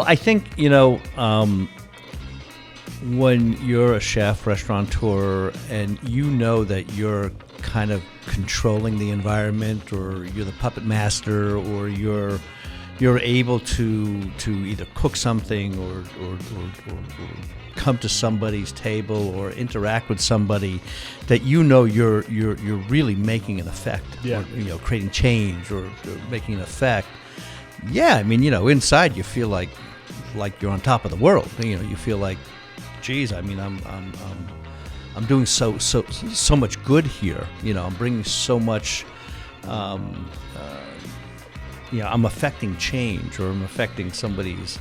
I think, when you're a chef, restaurateur, and you know that you're kind of controlling the environment, or you're the puppet master, or you're able to either cook something or come to somebody's table or interact with somebody, that you're really making an effect, yeah. or, creating change or making an effect. Yeah, I mean, inside you feel like you're on top of the world. You feel like, geez, I mean, I'm doing so much good here. I'm bringing so much. I'm affecting change, or I'm affecting somebody's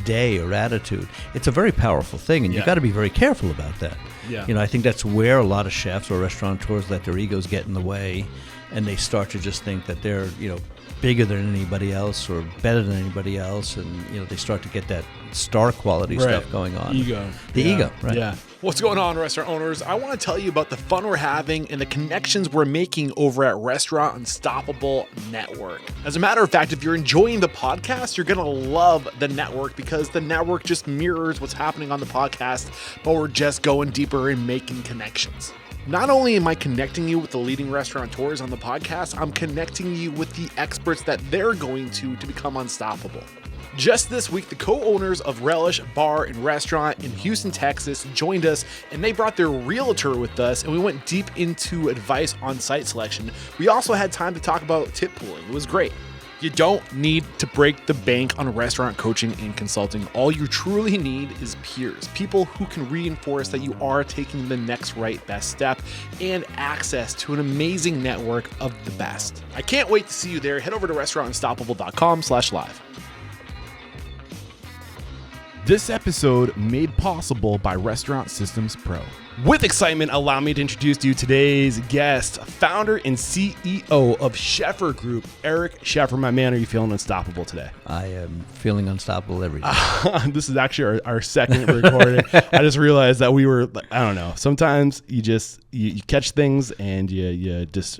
day or attitude. It's a very powerful thing, and you've got to be very careful about that. Yeah. I think that's where a lot of chefs or restaurateurs let their egos get in the way, and they start to just think that they're, bigger than anybody else or better than anybody else, and they start to get that star quality stuff going on. Ego. The ego, right? Yeah. What's going on, restaurant owners? I want to tell you about the fun we're having and the connections we're making over at Restaurant Unstoppable Network. As a matter of fact, if you're enjoying the podcast, you're going to love the network, because the network just mirrors what's happening on the podcast, but we're just going deeper and making connections. Not only am I connecting you with the leading restaurateurs on the podcast, I'm connecting you with the experts that they're going to become unstoppable. Just this week, the co-owners of Relish Bar and Restaurant in Houston, Texas joined us, and they brought their realtor with us, and we went deep into advice on site selection. We also had time to talk about tip pooling. It was great. You don't need to break the bank on restaurant coaching and consulting. All you truly need is peers, people who can reinforce that you are taking the next right best step, and access to an amazing network of the best. I can't wait to see you there. Head over to restaurantunstoppable.com/live. This episode made possible by Restaurant Systems Pro. With excitement, allow me to introduce to you today's guest, founder and CEO of Scheffer Group, Eric Scheffer. My man, are you feeling unstoppable today? I am feeling unstoppable every day. This is actually our second recording. I just realized that we were, I don't know, sometimes you catch things and you just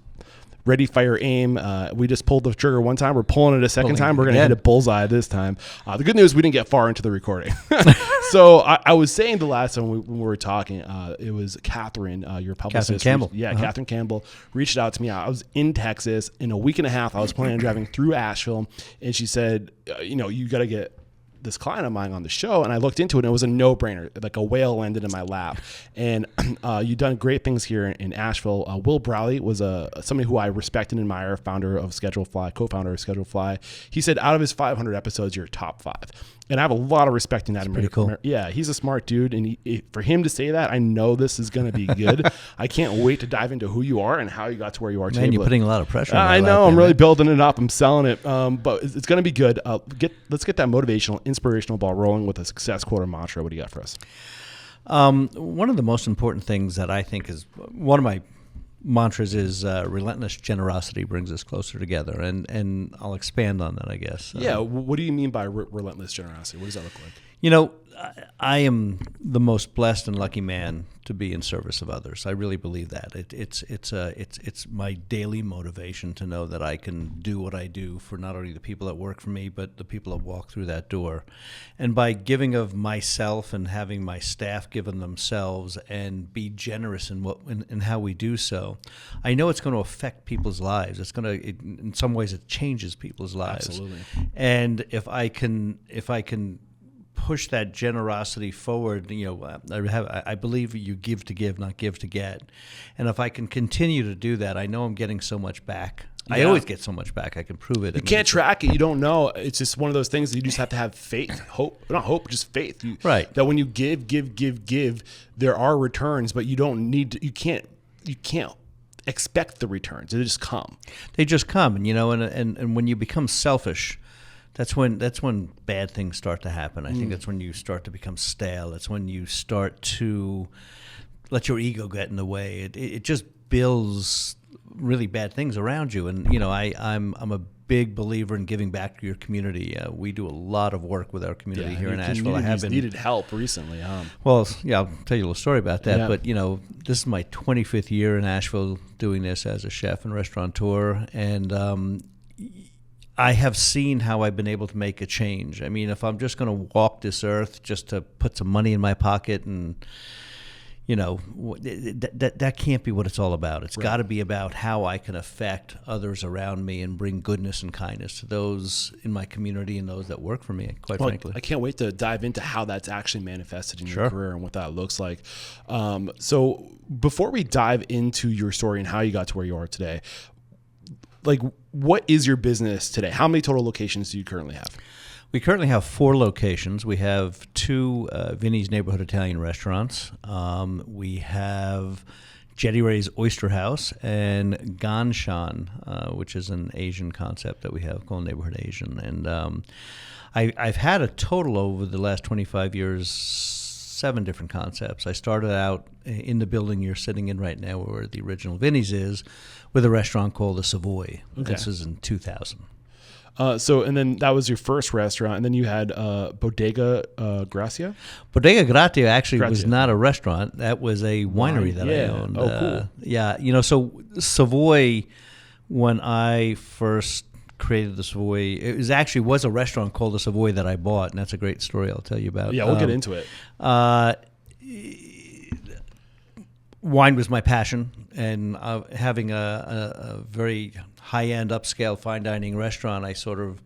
ready, fire, aim. We just pulled the trigger one time. We're pulling it a second time. We're going to hit a bullseye this time. The good news, we didn't get far into the recording. So I was saying the last time when we were talking, it was Catherine, your publicist. Catherine Campbell. Catherine Campbell reached out to me. I was in Texas. In a week and a half, I was planning on driving through Asheville. And she said, you got to get this client of mine on the show, and I looked into it, and it was a no-brainer. Like a whale landed in my lap. And you've done great things here in Asheville. Will Browley was somebody who I respect and admire, founder of Schedule Fly, co-founder of Schedule Fly. He said, out of his 500 episodes, you're top 5. And I have a lot of respect in that. Pretty cool. Yeah, he's a smart dude, and for him to say that, I know this is going to be good. I can't wait to dive into who you are and how you got to where you are today. Man, you're putting a lot of pressure on I know. I'm really building it up. I'm selling it, but it's going to be good. Let's get that motivational, inspirational ball rolling with a success quote or mantra. What do you got for us? One of the most important things that I think is one of my mantras is relentless generosity brings us closer together, and I'll expand on that, I guess. Yeah, what do you mean by relentless generosity? What does that look like? I am the most blessed and lucky man to be in service of others. I really believe that. It's my daily motivation to know that I can do what I do for not only the people that work for me, but the people that walk through that door. And by giving of myself and having my staff give of themselves and be generous in how we do so, I know it's going to affect people's lives. In some ways, it changes people's lives. Absolutely. And if I can push that generosity forward, I believe you give to give, not give to get. And if I can continue to do that, I know I'm getting so much back. Yeah. I always get so much back. I can prove it. You can't track it. You don't know. It's just one of those things that you just have to have faith, not hope, just faith. Right. That when you give, there are returns, but you don't need to, you can't expect the returns. They just come. And when you become selfish, that's when bad things start to happen. I think that's when you start to become stale. That's when you start to let your ego get in the way. It just builds really bad things around you. And I'm a big believer in giving back to your community. We do a lot of work with our community here in Asheville. I have needed help recently. Well, yeah, I'll tell you a little story about that. Yeah. But this is my 25th year in Asheville doing this as a chef and restaurateur, and I have seen how I've been able to make a change. I mean, if I'm just going to walk this earth just to put some money in my pocket and, that can't be what it's all about. It's got to be about how I can affect others around me and bring goodness and kindness to those in my community and those that work for me, quite frankly. I can't wait to dive into how that's actually manifested in your career and what that looks like. So before we dive into your story and how you got to where you are today, like, what is your business today? How many total locations do you currently have? We currently have 4 locations. We have 2 Vinnie's Neighborhood Italian restaurants. We have Jettie Oyster House and Gan Shan, which is an Asian concept that we have called Neighborhood Asian. And I've had a total over the last 25 years, 7 different concepts. I started out in the building you're sitting in right now where the original Vinnie's is, with a restaurant called the Savoy. Okay. This is in 2000. And then that was your first restaurant, and then you had Bodega Gracia? Bodega Gracia actually was not a restaurant. That was a winery that I owned. Oh, cool. So Savoy, when I first created the Savoy, it was a restaurant called the Savoy that I bought, and that's a great story I'll tell you about. Yeah, we'll get into it. Wine was my passion, and having a very high-end, upscale, fine dining restaurant, I sort of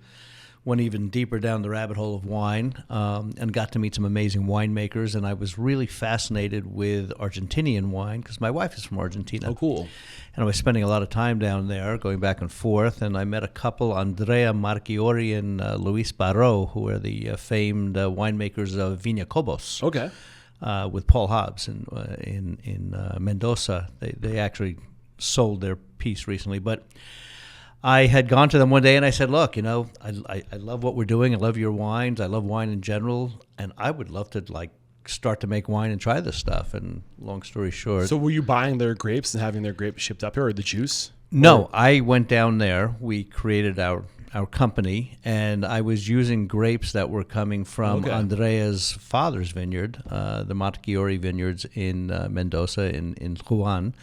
went even deeper down the rabbit hole of wine and got to meet some amazing winemakers. And I was really fascinated with Argentinian wine because my wife is from Argentina. Oh, cool. And I was spending a lot of time down there, going back and forth. And I met a couple, Andrea Marchiori and Luis Barro, who are the famed winemakers of Viña Cobos. Okay. With Paul Hobbs in Mendoza. They actually sold their piece recently. But I had gone to them one day and I said, look, I love what we're doing. I love your wines. I love wine in general. And I would love to start to make wine and try this stuff. And long story short. So were you buying their grapes and having their grapes shipped up here, or the juice? No, I went down there. We created our company, and I was using grapes that were coming from Andrea's father's vineyard, the Marchiori vineyards in Mendoza in Juan.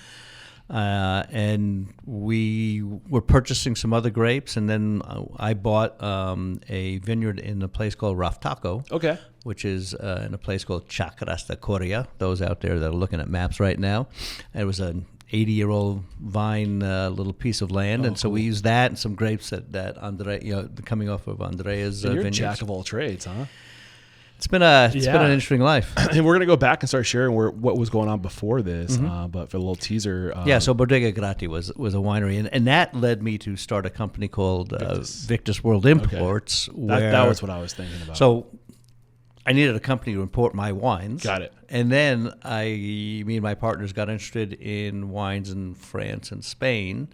And we were purchasing some other grapes, and then I bought a vineyard in a place called Raftaco, which is in a place called Chacras de Coria, those out there that are looking at maps right now. And it was an 80-year-old vine little piece of land, and so we used that and some grapes that Andrea, coming off of Andrea's you're vineyards. Jack of all trades, huh? It's been an interesting life. And we're gonna go back and start sharing what was going on before this. But for a little teaser, so Bodega Gracia was a winery, and that led me to start a company called Victus World Imports. Okay. That was what I was thinking about. So I needed a company to import my wines. Got it. And then me and my partners got interested in wines in France and Spain.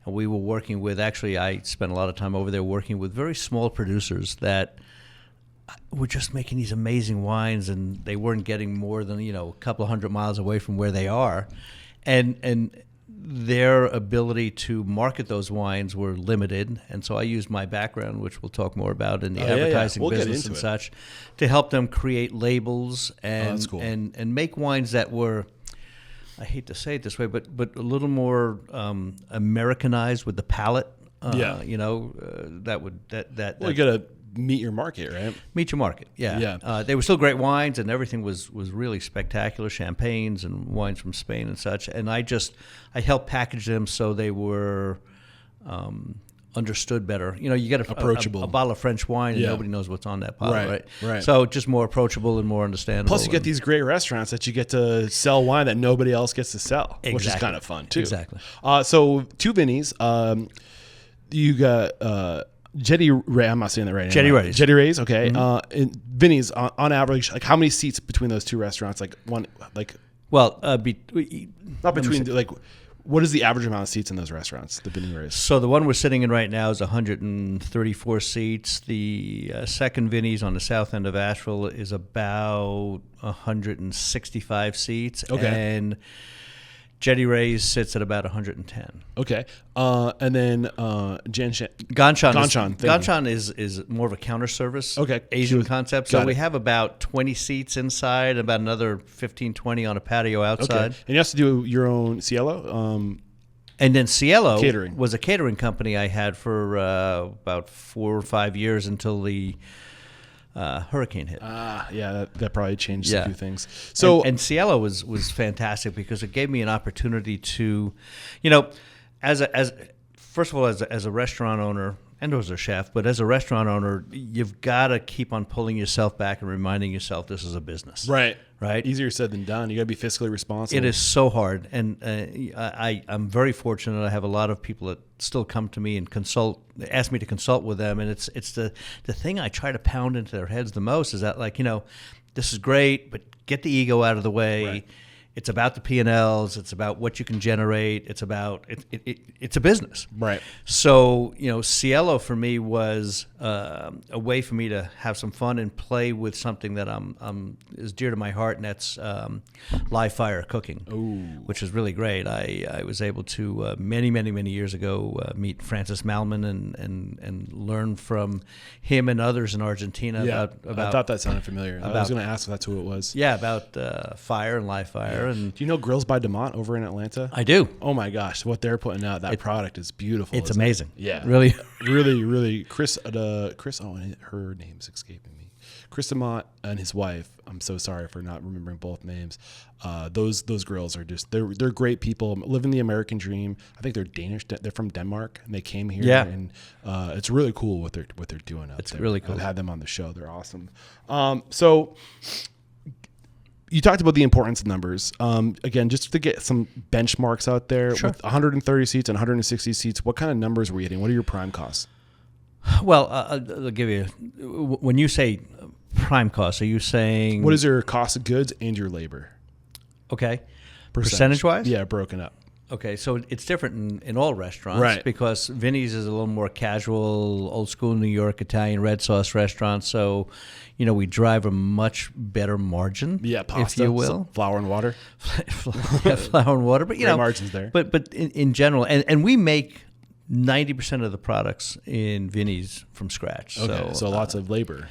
And we were working with, I spent a lot of time over there working with very small producers that were just making these amazing wines, and they weren't getting more than, a couple of 100 miles away from where they are. And their ability to market those wines were limited, and so I used my background, which we'll talk more about in the advertising We'll business and such, to help them create labels and make wines that were, I hate to say it this way, but a little more Americanized with the palate. You gotta meet your market, right? Meet your market, yeah. They were still great wines, and everything was really spectacular, champagnes and wines from Spain and such. And I helped package them so they were understood better. You get approachable. A bottle of French wine, and nobody knows what's on that bottle, right? So just more approachable and more understandable. Plus, you get these great restaurants that you get to sell wine that nobody else gets to sell, which is kind of fun too. Exactly. So 2 Vinnies. You got. Jettie Ray, I'm not saying that right now. Jettie Ray's, okay. And Vinnie's, on average, like how many seats between those 2 restaurants? Like one, like. Well, not between, like, what is the average amount of seats in those restaurants, the Vinnie Ray's? So the one we're sitting in right now is 134 seats. The second Vinnie's on the south end of Asheville is about 165 seats. Okay. And Jettie Ray's sits at about 110. Okay. And then Gan Shan is more of a counter service Asian concept. So we have about 20 seats inside, about another 15, 20 on a patio outside. Okay. And you have to do your own cielo? And then Cielo Catering. was a catering company I had for about 4 or 5 years until the hurricane hit. Yeah, that probably changed Yeah. a few things. So and Cielo was fantastic because it gave me an opportunity to, first of all, as a restaurant owner and as a chef, but as a restaurant owner, you've got to keep on pulling yourself back and reminding yourself this is a business. right. Easier said than done. You got to be fiscally responsible. It is so hard, and I'm very fortunate. I have a lot of people that still come to me and ask me to consult with them, and it's the thing I try to pound into their heads the most is that, like, this is great, but get the ego out of the way. Right. It's about the P&Ls. It's about what you can generate. It's about it's a business. Right. So Cielo for me was a way for me to have some fun and play with something that is dear to my heart, and that's live fire cooking. Ooh. Which is really great. I was able to many years ago meet Francis Malman and learn from him and others in Argentina about I thought that sounded familiar. I was going to ask if that's who it was. Yeah, about fire and live fire. And do you know Grills by Demont over in Atlanta? I do. Oh my gosh, what they're putting out, that product is beautiful. It's amazing. Yeah, really, really. Chris. Oh, and her name's escaping me. Chris Demont and his wife. I'm so sorry for not remembering both names. Those grills are just they're great people living the American dream. I think they're Danish. They're from Denmark and they came here. Yeah. And it's really cool what they're doing out there. It's really cool. I've had them on the show. They're awesome. So. You talked about the importance of numbers. Again, just to get some benchmarks out there, Sure. with 130 seats and 160 seats, what kind of numbers were you hitting? What are your prime costs? Well, I'll give you. When you say prime cost, are you saying What is your cost of goods and your labor? Okay, percentage-wise? Yeah, broken up. Okay, so it's different in all restaurants, Right. because Vinnie's is a little more casual, old school New York Italian red sauce restaurant. So, we drive a much better margin, Yeah, pasta, if you will, flour and water. flour and water. But Great margins there. But in general, and we make 90% of the products in Vinnie's from scratch. Okay, so lots of labor.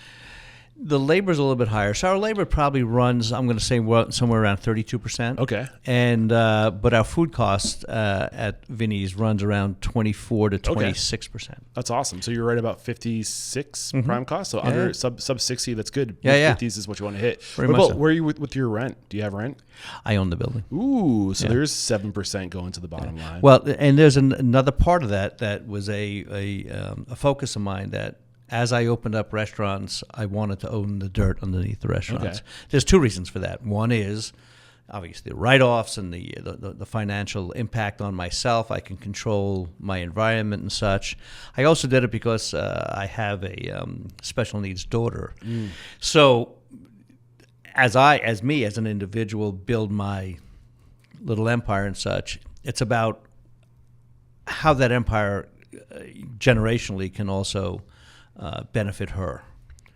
The labor's a little bit higher. So our labor probably runs, I'm going to say, somewhere around 32%. Okay. And but our food cost at Vinnie's runs around 24 to 26%. That's awesome. So you're right about 56 prime cost. So under sub 60, that's good. Yeah. 50s is what you want to hit. Very What much about so. where are you with your rent? Do you have rent? I own the building. Ooh, so there's 7% going to the bottom line. Well, and there's another part of that was a focus of mine, that as I opened up restaurants, I wanted to own the dirt underneath the restaurants. Okay. There's two reasons for that. One is obviously the write-offs and the financial impact on myself. I can control my environment and such. I also did it because I have a special needs daughter. So as an individual, build my little empire and such, it's about how that empire generationally can also benefit her.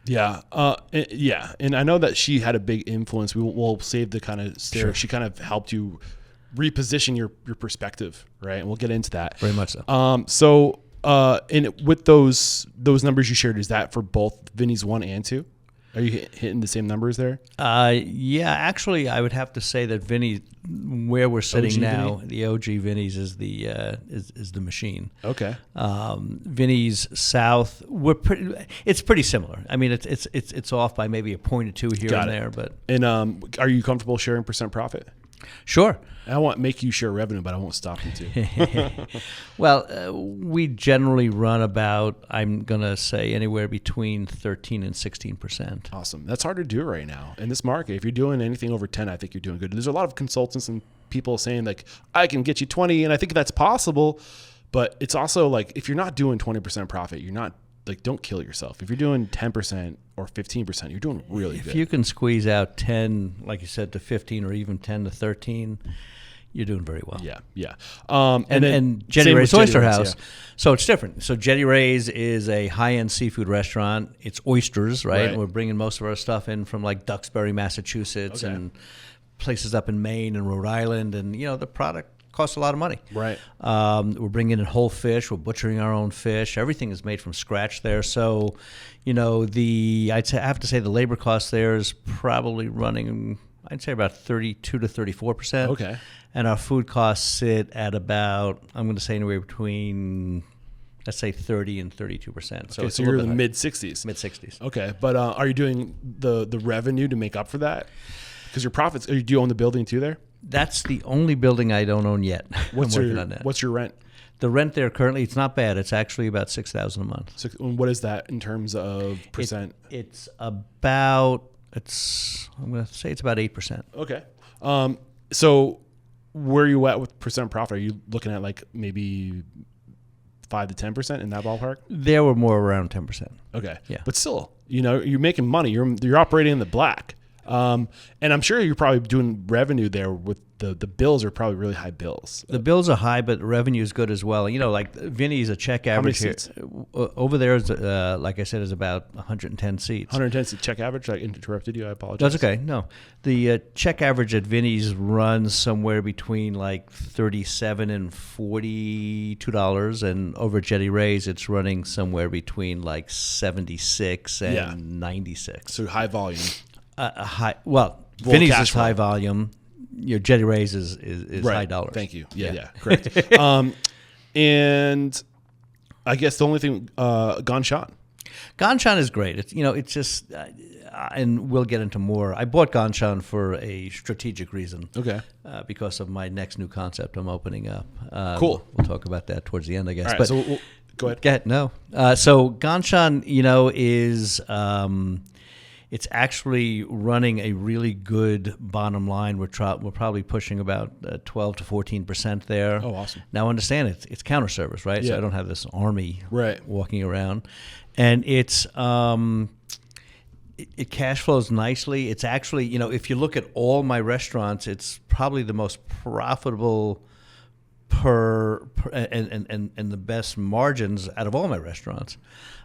Yeah. And I know that she had a big influence. We'll save the kind of stare. Sure. She kind of helped you reposition your perspective, right? And we'll get into that. Very much so. And with those numbers you shared, is that for both Vinnie's 1 and 2? Are you hitting the same numbers there? Yeah, actually, I would have to say that Vinnie, where we're sitting OG now, Vinnie? the OG Vinnie's is the machine. Okay. Vinnie's South, it's pretty similar. I mean, it's off by maybe a point or two here Got and it. there, but And are you comfortable sharing percent profit? sure. I won't make you share revenue, but I won't stop you to. Well, we generally run about, I'm going to say, anywhere between 13 and 16%. Awesome. That's hard to do right now in this market. If you're doing anything over 10, I think you're doing good. There's a lot of consultants and people saying like, I can get you 20, and I think that's possible. But it's also like, if you're not doing 20% profit, you're not, like, don't kill yourself. If you're doing 10% or 15%, you're doing really good. If you can squeeze out 10, like you said, to 15 or even 10 to 13, you're doing very well. Yeah. And Jettie same Ray's with Oyster Jettie Ray's, House. So it's different. So Jettie Ray's is a high-end seafood restaurant. It's oysters, right? Right. And we're bringing most of our stuff in from like Duxbury, Massachusetts, Okay. and places up in Maine and Rhode Island. And, the product costs a lot of money. Right. We're bringing in whole fish. We're butchering our own fish. Everything is made from scratch there. So, I have to say the labor cost there is probably running, I'd say about 32 to 34%. Okay. And our food costs sit at about, I'm going to say anywhere between, let's say 30 and 32%. So, so you're in the mid-60s. Mid-60s. Okay. But are you doing the revenue to make up for that? Because your profits, do you own the building too there? That's the only building I don't own yet. What's I'm working on that. What's your rent? The rent there currently, it's not bad. It's actually about $6,000 a month. So what is that in terms of percent? It's about, I'm going to say it's about 8%. Okay. So where are you at with percent profit? Are you looking at like maybe 5 to 10% in that ballpark? There were more around 10%. Okay. Yeah. But still, you're making money. You're operating in the black. And I'm sure you're probably doing revenue there with the bills are probably really high bills. The bills are high, but the revenue is good as well. Like Vinnie's a check average here. Over there is, like I said, is about 110 seats. 110 seat check average. I interrupted you. I apologize. That's okay. No, the check average at Vinnie's runs somewhere between like $37 and $42, and over at Jettie Ray's it's running somewhere between like 76 and 96. So high volume. Vinnie's is high volume. Your Jettie Ray's is right. high dollars. Thank you. Yeah. Correct. And I guess the only thing, Gan Shan. Gan Shan is great. It's just, and we'll get into more. I bought Gan Shan for a strategic reason. Okay. Because of my next new concept I'm opening up. Cool. We'll talk about that towards the end, I guess. All right, but so go ahead. Go ahead. No. So Gan Shan, is. It's actually running a really good bottom line. We're probably pushing about 12 to 14% there. Oh, awesome! Now understand it's counter service, right? Yeah. So I don't have this army right walking around, and it's it cash flows nicely. It's actually if you look at all my restaurants, it's probably the most profitable and the best margins out of all my restaurants.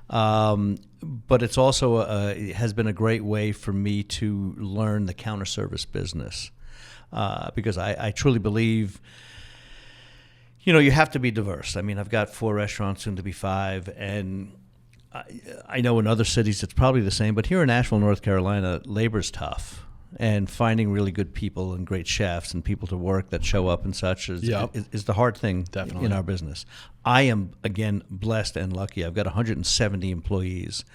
But it's also it has been a great way for me to learn the counter service business because I truly believe you have to be diverse. I mean, I've got 4 restaurants, soon to be 5, and I know in other cities it's probably the same, but here in Asheville, North Carolina, labor's tough. And finding really good people and great chefs and people to work that show up and such is the hard thing Definitely. in our business. I am, again, blessed and lucky. I've got 170 employees,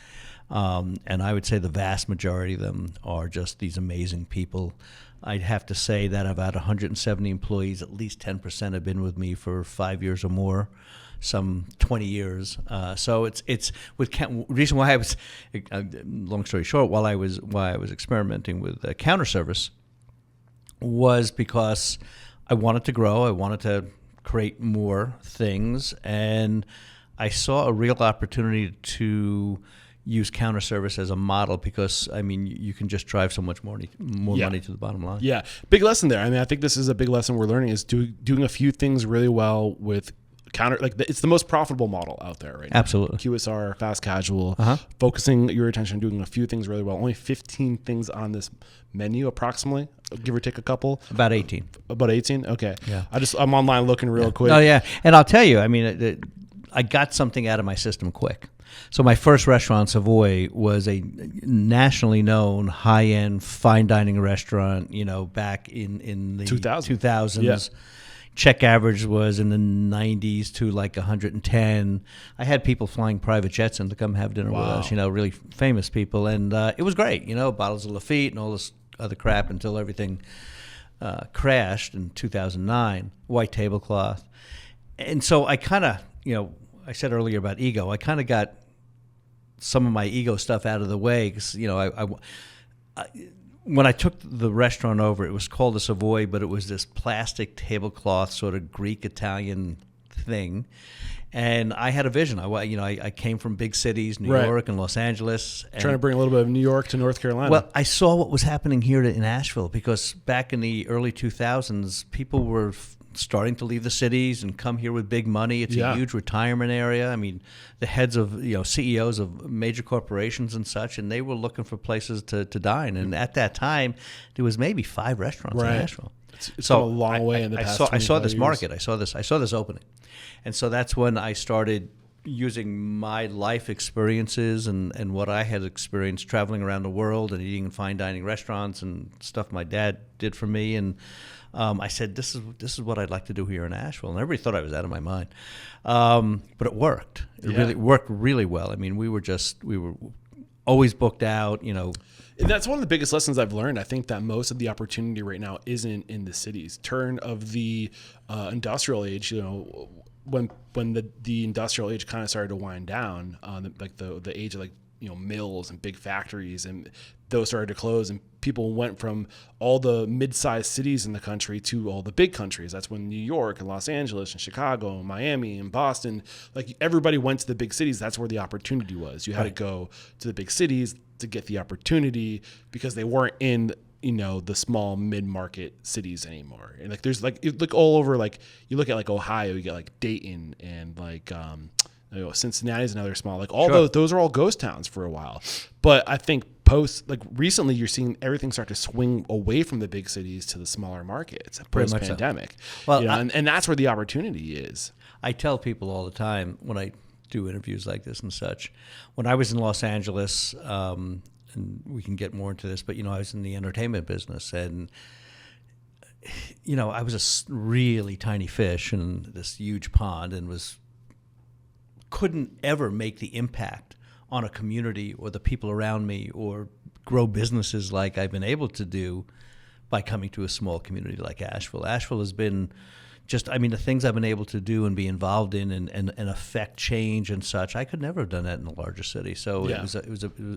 and I would say the vast majority of them are just these amazing people. I'd have to say that of about 170 employees, at least 10% have been with me for 5 years or more. Some 20 years. So it's with reason why I was long story short, while I was experimenting with counter service was because I wanted to grow. I wanted to create more things, and I saw a real opportunity to use counter service as a model because you can just drive so much more money to the bottom line. Yeah, big lesson there. I think this is a big lesson we're learning is doing a few things really well with counter, it's the most profitable model out there right now. Absolutely. QSR, fast casual, focusing your attention on doing a few things really well. Only 15 things on this menu approximately, give or take a couple. About 18. About 18? Okay. Yeah. I'm online looking real quick. Oh yeah, and I'll tell you, I got something out of my system quick. So my first restaurant, Savoy, was a nationally known high-end fine dining restaurant, back in the 2000s. Yeah. Check average was in the 90s to like 110. I had people flying private jets in to come have dinner with us, really famous people. And it was great, bottles of Lafite and all this other crap until everything crashed in 2009, white tablecloth. And so I kind of, I said earlier about ego, I kind of got some of my ego stuff out of the way because, when I took the restaurant over, it was called a Savoy, but it was this plastic tablecloth sort of Greek-Italian thing. And I had a vision. I came from big cities, New York and Los Angeles. And trying to bring a little bit of New York to North Carolina. Well, I saw what was happening here in Asheville because back in the early 2000s, people were starting to leave the cities and come here with big money. It's a huge retirement area. The heads of CEOs of major corporations and such, and they were looking for places to dine. And at that time, there was maybe 5 restaurants in Asheville. It's come a long way in the past. I saw this years. market. I saw this opening, and so that's when I started using my life experiences and what I had experienced traveling around the world and eating in fine dining restaurants and stuff my dad did for me. And I said, this is what I'd like to do here in Asheville. And everybody thought I was out of my mind. But it worked. It really worked really well. I mean, we were always booked out, you know. And that's one of the biggest lessons I've learned. I think that most of the opportunity right now isn't in the cities. Turn of the industrial age, you know, when the industrial age kind of started to wind down, like the age of, like, you know, mills and big factories, and those started to close, and people went from all the mid-sized cities in the country to all the big countries. That's when New York and Los Angeles and Chicago and Miami and Boston, like, everybody went to the big cities. That's where the opportunity was. You had to go to the big cities to get the opportunity because they weren't in, you know, the small mid-market cities anymore. And like, there's like, look all over, like, you look at like Ohio, you get like Dayton and like, you know, Cincinnati's another small, like all those are all ghost towns for a while. But I think recently you're seeing everything start to swing away from the big cities to the smaller markets post pandemic. So. Well, you know, and that's where the opportunity is. I tell people all the time when I do interviews like this and such, when I was in Los Angeles, and we can get more into this, but, you know, I was in the entertainment business, and, you know, I was a really tiny fish in this huge pond, and couldn't ever make the impact on a community or the people around me or grow businesses like I've been able to do by coming to a small community like Asheville. Asheville has been just, I mean, the things I've been able to do and be involved in and affect change and such, I could never have done that in a larger city. So it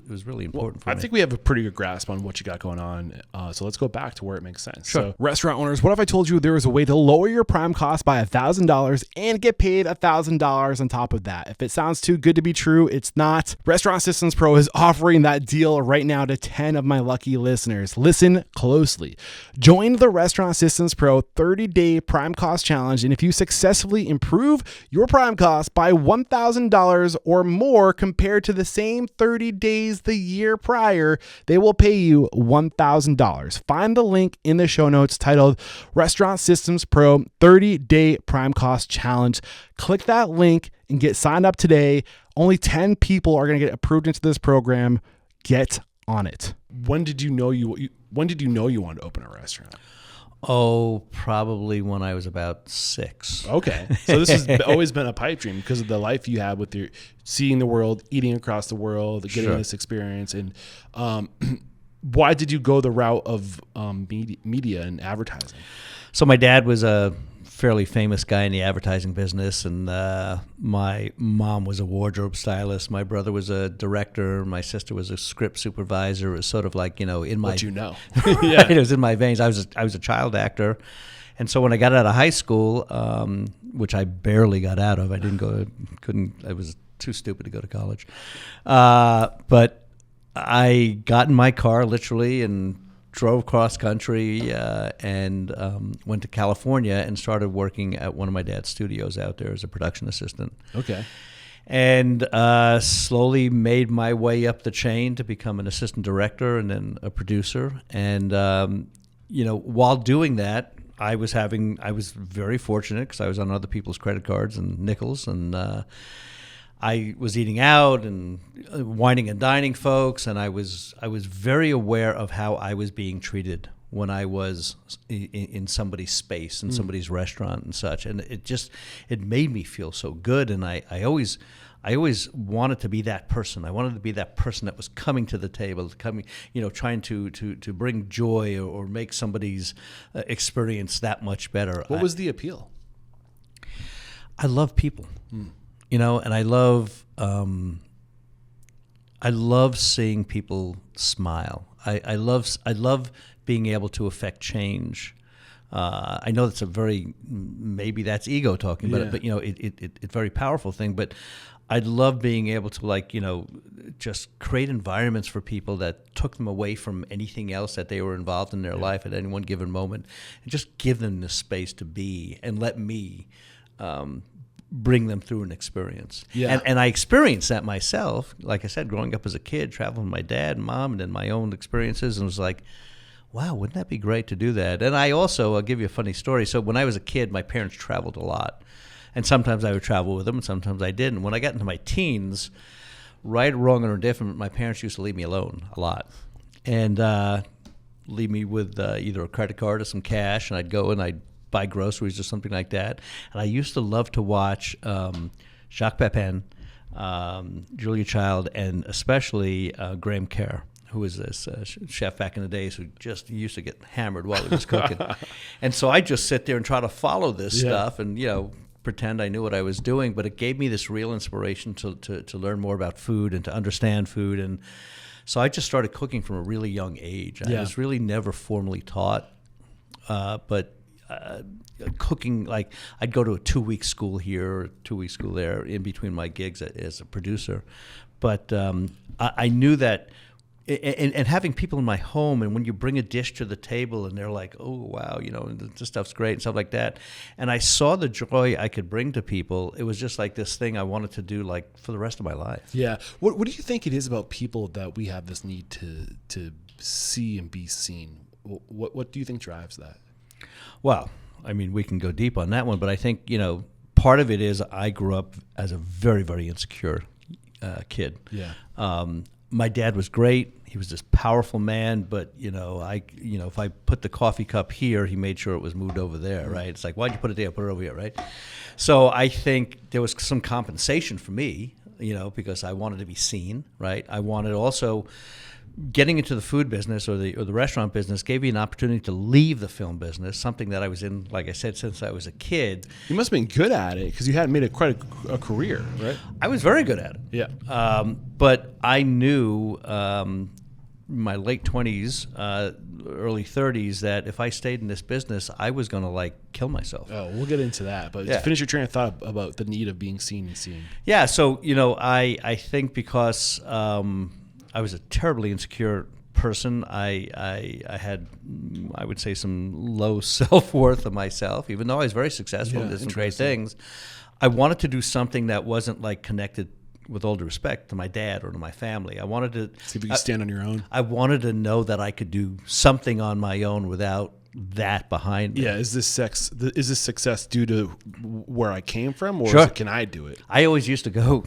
was really important for me. I think we have a pretty good grasp on what you got going on. So let's go back to where it makes sense. Sure. So, restaurant owners, what if I told you there was a way to lower your prime cost by $1,000 and get paid $1,000 on top of that? If it sounds too good to be true, it's not. Restaurant Systems Pro is offering that deal right now to 10 of my lucky listeners. Listen closely. Join the Restaurant Systems Pro 30-day prime cost challenge, and if you successfully improve your prime cost by $1,000 or more compared to the same 30 days the year prior, they will pay you $1,000. Find the link in the show notes titled Restaurant Systems Pro 30-day prime cost challenge. Click that link and get signed up today. Only 10 people are going to get approved into this program. Get on it. When did you know you wanted to open a restaurant? Oh, probably when I was about 6. Okay. So this has always been a pipe dream because of the life you had with your seeing the world, eating across the world, getting this experience. And why did you go the route of media and advertising? So my dad was a fairly famous guy in the advertising business, and my mom was a wardrobe stylist. My brother was a director. My sister was a script supervisor. It was sort of like, you know, in my yeah, it was in my veins. I was a child actor, and so when I got out of high school, which I barely got out of, I was too stupid to go to college, but I got in my car literally and drove cross country and went to California and started working at one of my dad's studios out there as a production assistant. Okay. And slowly made my way up the chain to become an assistant director and then a producer. And, you know, while doing that, I was very fortunate because I was on other people's credit cards and nickels, and I was eating out and wining and dining folks, and I was very aware of how I was being treated when I was in somebody's space, in somebody's restaurant and such, and it made me feel so good. And I always wanted to be that person. I wanted to be that person that was coming to the table, trying to bring joy or make somebody's experience that much better. What was the appeal? I love people. You know, and I love seeing people smile. I love being able to affect change. I know that's maybe that's ego talking, but you know, it's a very powerful thing. But I love being able to just create environments for people that took them away from anything else that they were involved in their life at any one given moment, and just give them the space to be and let me bring them through an experience. Yeah. And I experienced that myself, like I said, growing up as a kid, traveling with my dad and mom, and then my own experiences, and was like, wow, wouldn't that be great to do that? And I also, I'll give you a funny story. So when I was a kid, my parents traveled a lot. And sometimes I would travel with them, and sometimes I didn't. When I got into my teens, right, wrong, or indifferent, my parents used to leave me alone a lot. And leave me with either a credit card or some cash, and I'd go and I'd buy groceries or something like that. And I used to love to watch Jacques Pepin, Julia Child, and especially Graham Kerr, who was this chef back in the days who just used to get hammered while he was cooking. And so I just sit there and try to follow this stuff and, pretend I knew what I was doing. But it gave me this real inspiration to learn more about food and to understand food. And so I just started cooking from a really young age. I was really never formally taught, but cooking, like I'd go to a 2-week school here or 2-week school there in between my gigs as a producer. But I knew that, and having people in my home, and when you bring a dish to the table and they're like, oh, wow, this stuff's great and stuff like that. And I saw the joy I could bring to people. It was just like this thing I wanted to do like for the rest of my life. Yeah. What do you think it is about people that we have this need to see and be seen? What do you think drives that? Well, I mean, we can go deep on that one, but I think, part of it is I grew up as a very, very insecure kid. Yeah. My dad was great. He was this powerful man, but if I put the coffee cup here, he made sure it was moved over there, right? It's like, why'd you put it there? Put it over here, right? So I think there was some compensation for me, because I wanted to be seen, right? I wanted also getting into the food business or the restaurant business gave me an opportunity to leave the film business, something that I was in, like I said, since I was a kid. You must have been good at it because you hadn't made quite a career, right? I was very good at it. Yeah. But I knew my late 20s, early 30s, that if I stayed in this business, I was going to kill myself. Oh, we'll get into that. But to finish your train of thought about the need of being seen and seen. Yeah. So, I think because I was a terribly insecure person. I had, I would say, some low self-worth of myself, even though I was very successful and did some great things. I wanted to do something that wasn't connected, with all due respect, to my dad or to my family. I wanted to see if you could stand on your own. I wanted to know that I could do something on my own without that behind me. Yeah, is this success due to where I came from, or can I do it? I always used to go,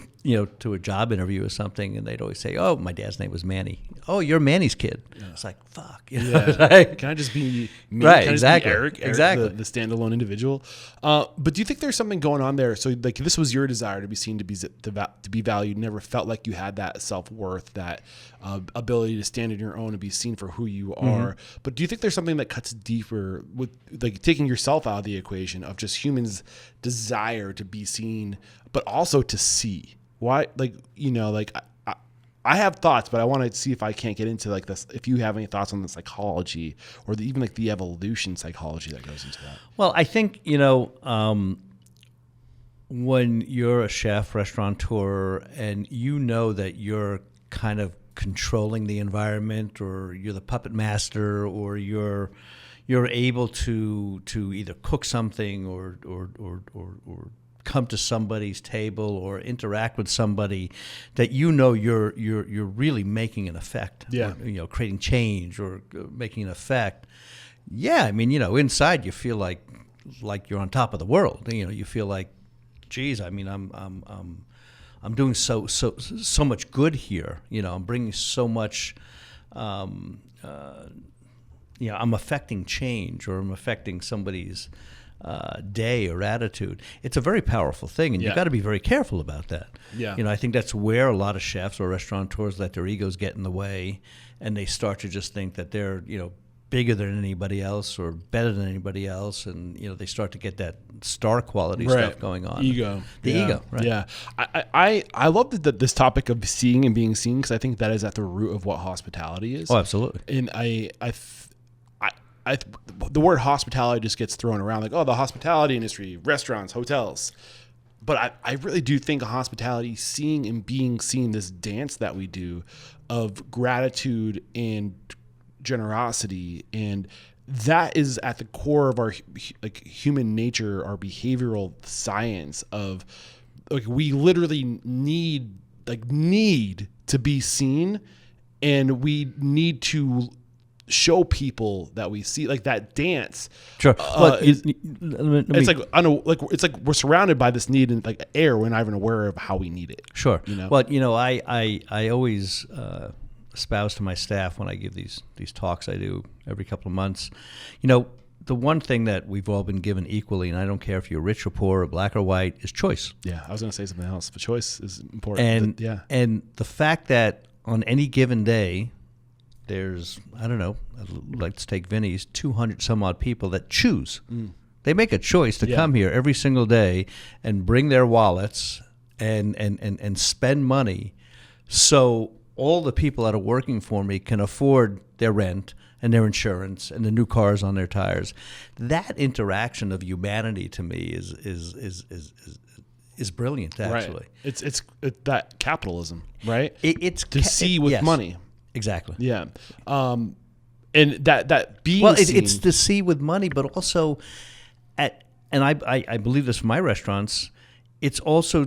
to a job interview or something, and they'd always say, "Oh, my dad's name was Manny. Oh, you're Manny's kid." Yeah. It's like, fuck. Can I just be me? Right, can I exactly. Just be Eric, exactly. The standalone individual. But do you think there's something going on there? So, this was your desire to be seen, to be valued. Never felt like you had that self-worth, that ability to stand on your own and be seen for who you are. Mm-hmm. But do you think there's something that cuts deeper with taking yourself out of the equation of just humans' desire to be seen, but also to see? Why, I have thoughts, but I want to see if I can't get into this. If you have any thoughts on the psychology or even the evolution psychology that goes into that. Well, I think, when you're a chef, restaurateur, and that you're kind of controlling the environment, or you're the puppet master, or you're able to either cook something or come to somebody's table or interact with somebody, that you're really making an effect. Yeah. Or, creating change or making an effect. Yeah, I mean, inside you feel like you're on top of the world. You feel like, geez, I mean, I'm doing so much good here. I'm bringing so much. I'm affecting change, or I'm affecting somebody's day or attitude. It's a very powerful thing, and you've got to be very careful about that. Yeah. I think that's where a lot of chefs or restaurateurs let their egos get in the way, and they start to just think that they're bigger than anybody else or better than anybody else, and they start to get that star quality stuff going on. Ego. Ego, right? Yeah. I love this topic of seeing and being seen, because I think that is at the root of what hospitality is. Oh, absolutely. And the word hospitality just gets thrown around the hospitality industry, restaurants, hotels. But I really do think hospitality, seeing and being seen, this dance that we do of gratitude and generosity, and that is at the core of our human nature, our behavioral science of we literally need to be seen, and we need to show people that we see, like that dance. Sure. It's like we're surrounded by this need and like air. We're not even aware of how we need it. Sure. You know? Well, I always espouse to my staff when I give these talks I do every couple of months. The one thing that we've all been given equally, and I don't care if you're rich or poor or black or white, is choice. Yeah, I was going to say something else, but choice is important. And the fact that on any given day, there's, I don't know, let's take Vinnie's, 200 some odd people that choose. They make a choice to come here every single day and bring their wallets and spend money so all the people that are working for me can afford their rent and their insurance and the new cars on their tires. That interaction of humanity to me is brilliant, actually. Right. It's that capitalism, right? It's to see with money. Exactly. Yeah. And that being seen. It's to see with money, but also and I believe this for my restaurants, it's also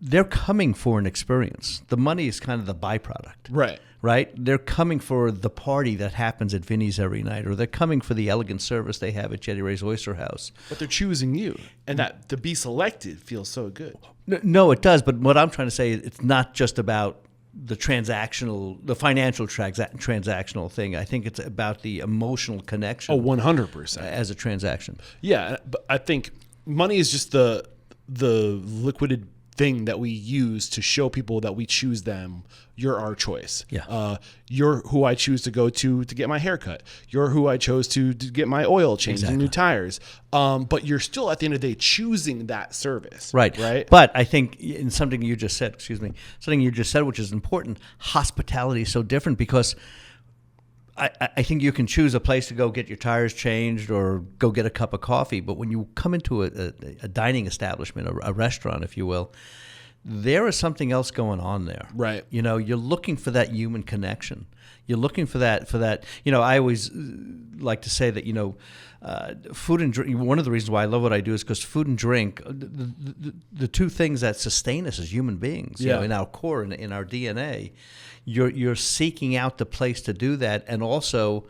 they're coming for an experience. The money is kind of the byproduct. Right? They're coming for the party that happens at Vinnie's every night, or they're coming for the elegant service they have at Jettie Oyster House. But they're choosing you, and that to be selected feels so good. No, it does. But what I'm trying to say is it's not just about the financial transactional thing. I think it's about the emotional connection. Oh, 100%. As a transaction. Yeah, but I think money is just the liquid thing that we use to show people that we choose them. You're our choice. Yeah. You're who I choose to go to get my hair cut. You're who I chose to get my oil changed and new tires. But you're still at the end of the day choosing that service. Right. But I think in something you just said, which is important, hospitality is so different because I think you can choose a place to go get your tires changed or go get a cup of coffee. But when you come into a dining establishment, a restaurant, if you will, there is something else going on there. Right. You're looking for that human connection. You're looking for that. I always like to say that, food and drink, one of the reasons why I love what I do is because food and drink, the two things that sustain us as human beings, in our core, in our DNA, you're seeking out the place to do that, and also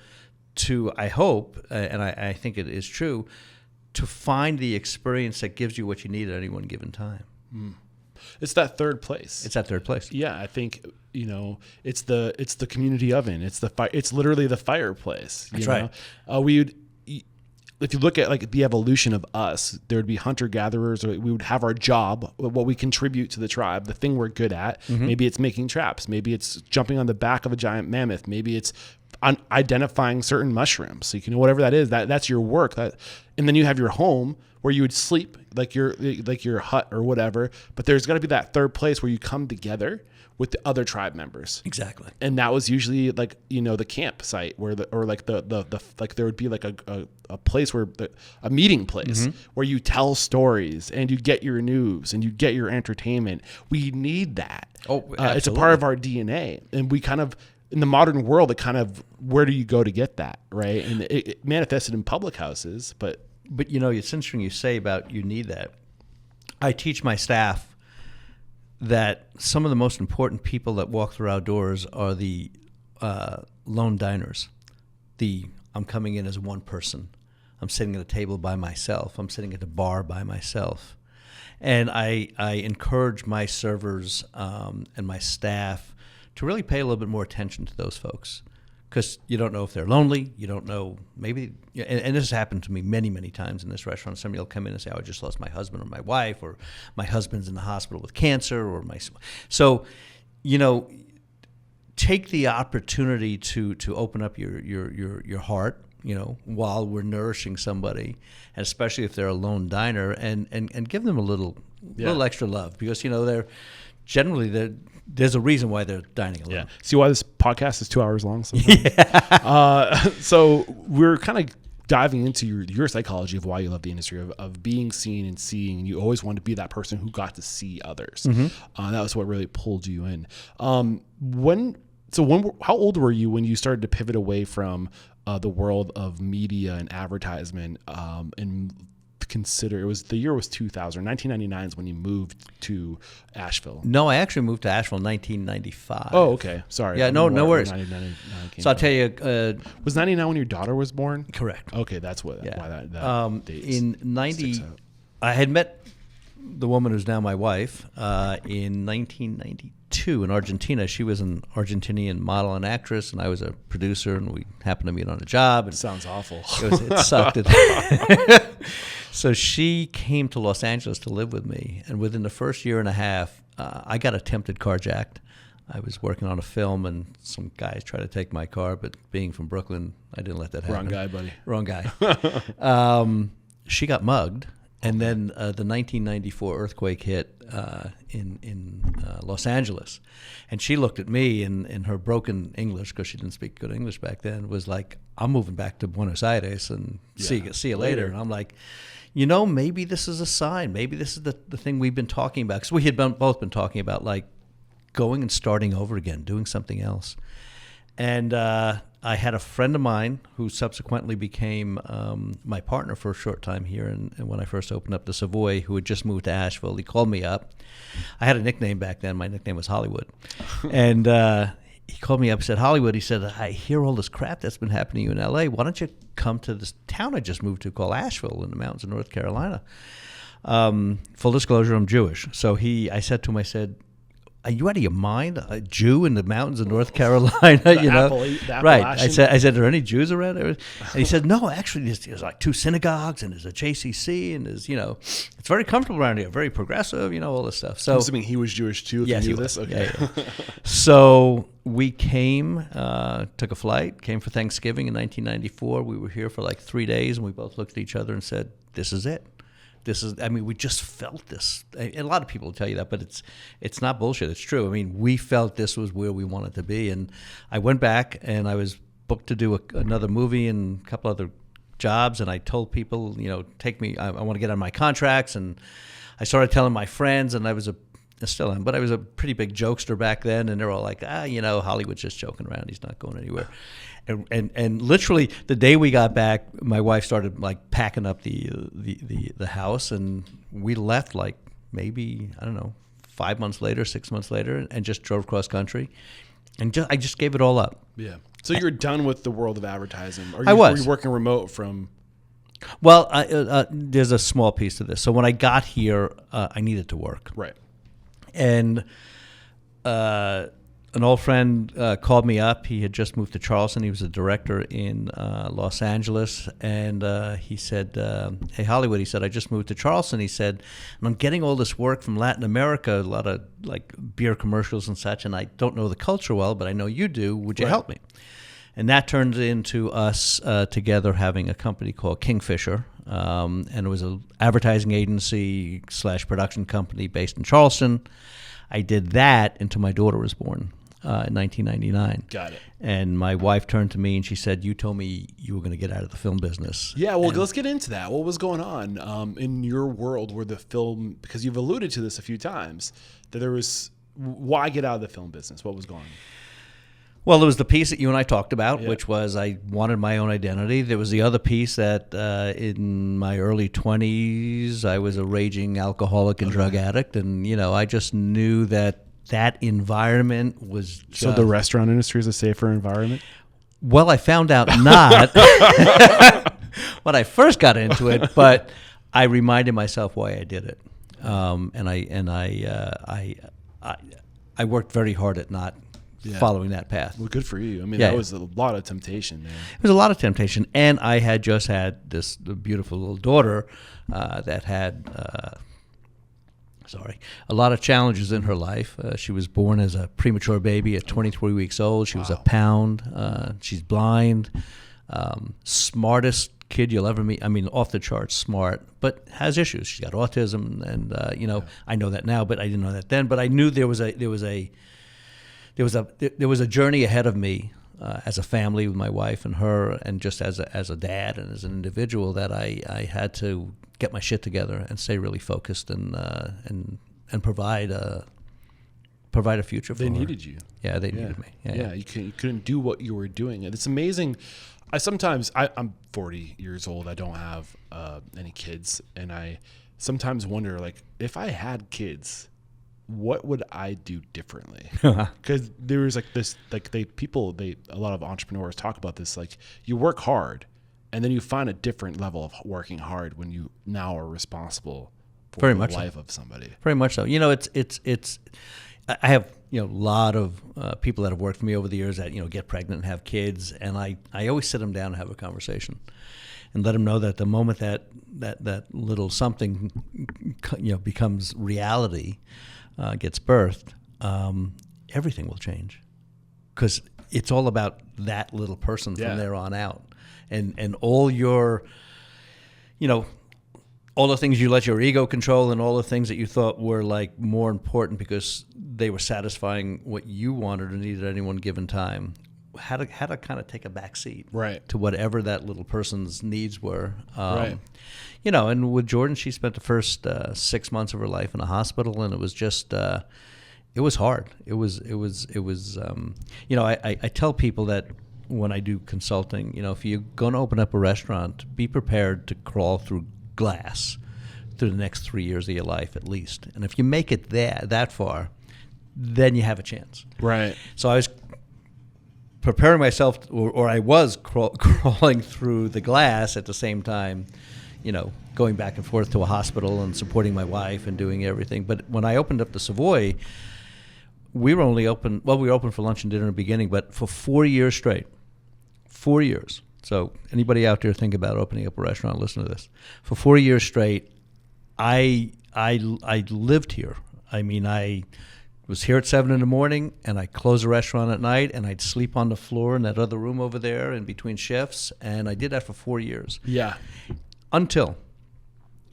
to, I hope, and I think it is true, to find the experience that gives you what you need at any one given time. It's that third place. Yeah, I think it's the community oven. It's literally the fireplace. That's right. If you look at like the evolution of us, there would be hunter gatherers. Or we would have our job, what we contribute to the tribe, the thing we're good at. Mm-hmm. Maybe it's making traps. Maybe it's jumping on the back of a giant mammoth. Maybe it's identifying certain mushrooms. So whatever that is, that's your work. And then you have your home where you would sleep, like your hut or whatever. But there's got to be that third place where you come together with the other tribe members. Exactly. And that was usually like, the campsite where there would be like a place where a meeting place where you tell stories and you get your news and you get your entertainment. We need that. Oh, it's a part of our DNA. And we kind of, in the modern world, where do you go to get that? Right. And it manifested in public houses, but it's interesting you say about you need that. I teach my staff that some of the most important people that walk through our doors are the lone diners. I'm coming in as one person. I'm sitting at a table by myself. I'm sitting at a bar by myself. And I encourage my servers and my staff to really pay a little bit more attention to those folks. Because you don't know if they're lonely. You don't know, maybe, and this has happened to me many, many times in this restaurant. Somebody will come in and say, I just lost my husband or my wife, or my husband's in the hospital with cancer, or so, take the opportunity to open up your heart, while we're nourishing somebody, and especially if they're a lone diner, and give them a little extra love, because, there's a reason why they're dining alone. Yeah. See why this podcast is 2 hours long? So we're kind of diving into your psychology of why you love the industry, of being seen and seeing, and you always wanted to be that person who got to see others. That was what really pulled you in. How old were you when you started to pivot away from the world of media and advertisement, and consider the year was 2000. 1999 is when you moved to Asheville. No, I actually moved to Asheville in 1995. Oh, okay. Sorry. Yeah, no worries. came So I'll from? tell you. Was 99 when your daughter was born? Correct. Okay, that's why that dates. In 90, I had met the woman who's now my wife in 1992 in Argentina. She was an Argentinian model and actress, and I was a producer, and we happened to meet on a job. And Sounds awful. it sucked. So she came to Los Angeles to live with me, and within the first year and a half, I got attempted carjacked. I was working on a film, and some guys tried to take my car, but being from Brooklyn, I didn't let that happen. Wrong guy, buddy. Wrong guy. She got mugged, and then the 1994 earthquake hit in Los Angeles, and she looked at me in her broken English, because she didn't speak good English back then, was like, "I'm moving back to Buenos Aires, and see you later." And I'm like, maybe this is a sign. Maybe this is the thing we've been talking about, because we had both been talking about, like, going and starting over again, doing something else. And I had a friend of mine who subsequently became my partner for a short time here. And when I first opened up the Savoy, who had just moved to Asheville, he called me up. I had a nickname back then. My nickname was Hollywood. And he called me up and said, "Hollywood," he said, "I hear all this crap that's been happening to you in L.A. Why don't you come to this town I just moved to called Asheville in the mountains of North Carolina?" Full disclosure, I'm Jewish. So I said to him, I said, "Are you out of your mind? A Jew in the mountains of North Carolina?" The Right. I said, "Are there any Jews around there?" And he said, "No, actually, there's like 2 synagogues, and there's a JCC, and there's, it's very comfortable around here, very progressive, all this stuff." So I'm assuming he was Jewish too. If yes, you he knew was. this. Okay. Yeah. So we came, took a flight, came for Thanksgiving in 1994. We were here for like 3 days, and we both looked at each other and said, "This is it. We just felt this." A lot of people will tell you that, but it's not bullshit. It's true. We felt this was where we wanted to be. And I went back, and I was booked to do another movie and a couple other jobs. And I told people, take me, I want to get on my contracts. And I started telling my friends, and I still am, but I was a pretty big jokester back then. And they're all like, Hollywood's just joking around. He's not going anywhere. And literally the day we got back, my wife started like packing up the house, and we left like maybe, I don't know, 5 months later, 6 months later, and just drove cross country, and I just gave it all up. Yeah. So you're done with the world of advertising? I was. Were you working remote from? Well, there's a small piece to this. So when I got here, I needed to work. Right. And an old friend called me up. He had just moved to Charleston. He was a director in Los Angeles. And he said, "Hey, Hollywood," he said, "I just moved to Charleston." He said, "And I'm getting all this work from Latin America, a lot of like beer commercials and such, and I don't know the culture well, but I know you do. Would you help me?" And that turned into us together having a company called Kingfisher. And it was an advertising agency / production company based in Charleston. I did that until my daughter was born in 1999. Got it. And my wife turned to me and she said, "You told me you were going to get out of the film business." Yeah, well, let's get into that. What was going on in your world where the film, because you've alluded to this a few times, that there was, why get out of the film business? What was going on? Well, there was the piece that you and I talked about, Yeah. which was I wanted my own identity. There was the other piece that in my early 20s, I was a raging alcoholic and drug addict. And, I just knew that environment was just... So the restaurant industry is a safer environment? Well, I found out not when I first got into it, but I reminded myself why I did it. And I worked very hard at not following that path. Well, good for you. That was a lot of temptation, man. It was a lot of temptation, and I had just had this beautiful little daughter that had a lot of challenges in her life. She was born as a premature baby at 23 weeks old. She was a pound. She's blind. Smartest kid you'll ever meet. Off the charts smart, but has issues. She's got autism, and I know that now, but I didn't know that then. But I knew there was a journey ahead of me as a family with my wife and her, and just as a dad and as an individual, that I had to get my shit together and stay really focused and provide a future for her. They needed you. Yeah, they needed me. Yeah. You couldn't do what you were doing. And it's amazing. I'm 40 years old. I don't have any kids, and I sometimes wonder, like, if I had kids, what would I do differently? Because there was like this, like a lot of entrepreneurs talk about this, like you work hard and then you find a different level of working hard when you now are responsible for Very the much life of somebody. Very much so. You know, it's. I have a lot of people that have worked for me over the years that get pregnant and have kids, and I always sit them down and have a conversation, and let them know that the moment that little something becomes reality, gets birthed, everything will change, because it's all about that little person from there on out, and all your, all the things you let your ego control, and all the things that you thought were like more important because they were satisfying what you wanted or needed at any one given time, had to kind of take a back seat, right, to whatever that little person's needs were. Right. And with Jordan, she spent the first 6 months of her life in a hospital, and it was just, it was hard. It was. I tell people that when I do consulting, if you're going to open up a restaurant, be prepared to crawl through glass through the next 3 years of your life at least. And if you make it that far, then you have a chance. Right. So I was preparing myself, or I was crawling through the glass at the same time, going back and forth to a hospital and supporting my wife and doing everything. But when I opened up the Savoy, we were open for lunch and dinner in the beginning, but for 4 years straight. 4 years. So anybody out there think about opening up a restaurant, listen to this. For 4 years straight, I lived here. I mean, I was here at 7 a.m, and I closed the restaurant at night, and I'd sleep on the floor in that other room over there in between shifts, and I did that for 4 years. Yeah. Until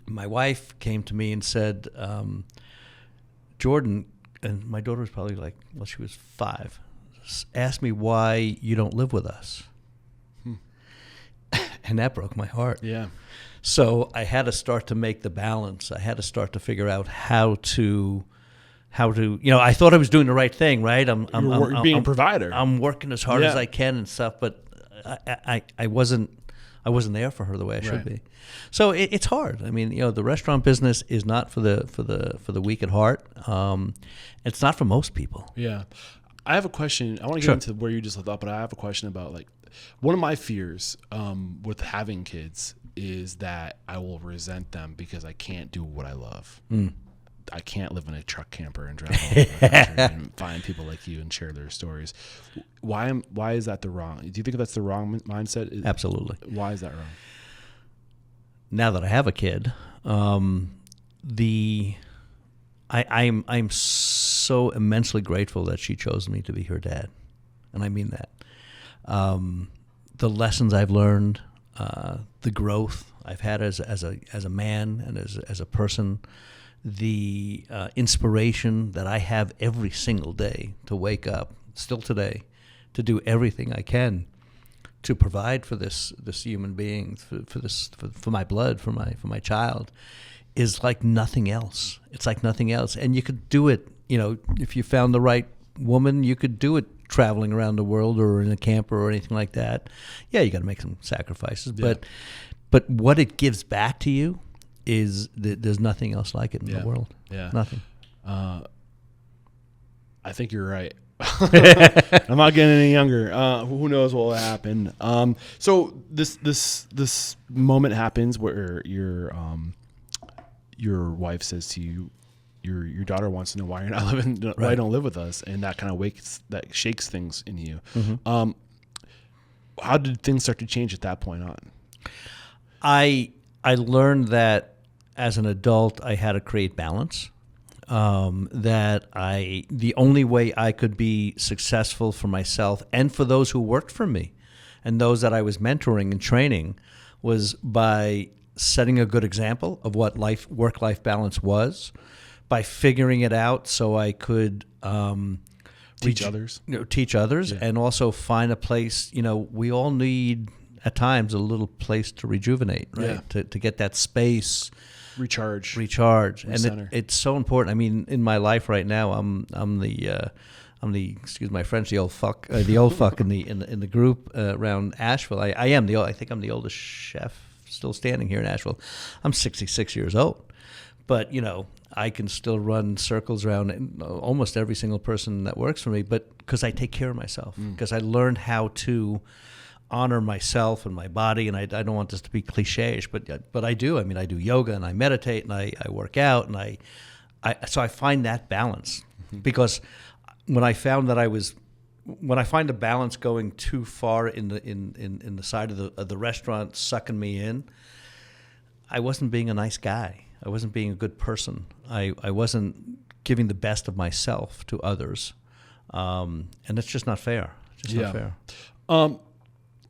my wife came to me and said, Jordan, and my daughter was probably she was 5, asked me why you don't live with us. And that broke my heart. Yeah. So I had to start to make the balance. I had to start to figure out how to. I thought I was doing the right thing, right? I'm being a provider. I'm working as hard as I can and stuff, but I wasn't there for her the way I should be. So it's hard. I mean, the restaurant business is not for the weak at heart. It's not for most people. Yeah. I have a question. I want to get into where you just left off, but I have a question about one of my fears with having kids is that I will resent them because I can't do what I love. I can't live in a truck camper and drive all over the country and find people like you and share their stories. Why is that the wrong? Do you think that's the wrong mindset? Absolutely. Why is that wrong? Now that I have a kid, I'm so immensely grateful that she chose me to be her dad, and I mean that. The lessons I've learned, the growth I've had as a man and as a person, the inspiration that I have every single day to wake up, still today, to do everything I can to provide for this human being, for my blood, for my child, is like nothing else. It's like nothing else, and you could do it. If you found the right woman, you could do it traveling around the world or in a camper or anything like that. Yeah, you got to make some sacrifices, but what it gives back to you is there's nothing else like it in the world. Yeah, nothing. I think you're right. I'm not getting any younger. Who knows what will happen? So this moment happens where your wife says to you, your daughter wants to know why you're not living, why you don't live with us, and that kind of shakes things in you. Mm-hmm. How did things start to change at that point on? I learned that as an adult I had to create balance. That the only way I could be successful for myself and for those who worked for me and those that I was mentoring and training was by setting a good example of what work-life balance was, by figuring it out so I could teach others, and also find a place. We all need at times a little place to rejuvenate, right? Yeah. To get that space. Recharge, and it's so important. I mean, in my life right now, I'm the excuse my French, the old fuck in the group around Asheville. I think I'm the oldest chef still standing here in Asheville. I'm 66 years old, but I can still run circles around almost every single person that works for me, but because I take care of myself, because I learned how to honor myself and my body, and I don't want this to be cliche-ish, but I do. I mean, I do yoga and I meditate and I work out, and so I find that balance, because when I found that when I find the balance going too far in the side of the restaurant sucking me in, I wasn't being a nice guy. I wasn't being a good person. I wasn't giving the best of myself to others, and it's just not fair. It's just not fair.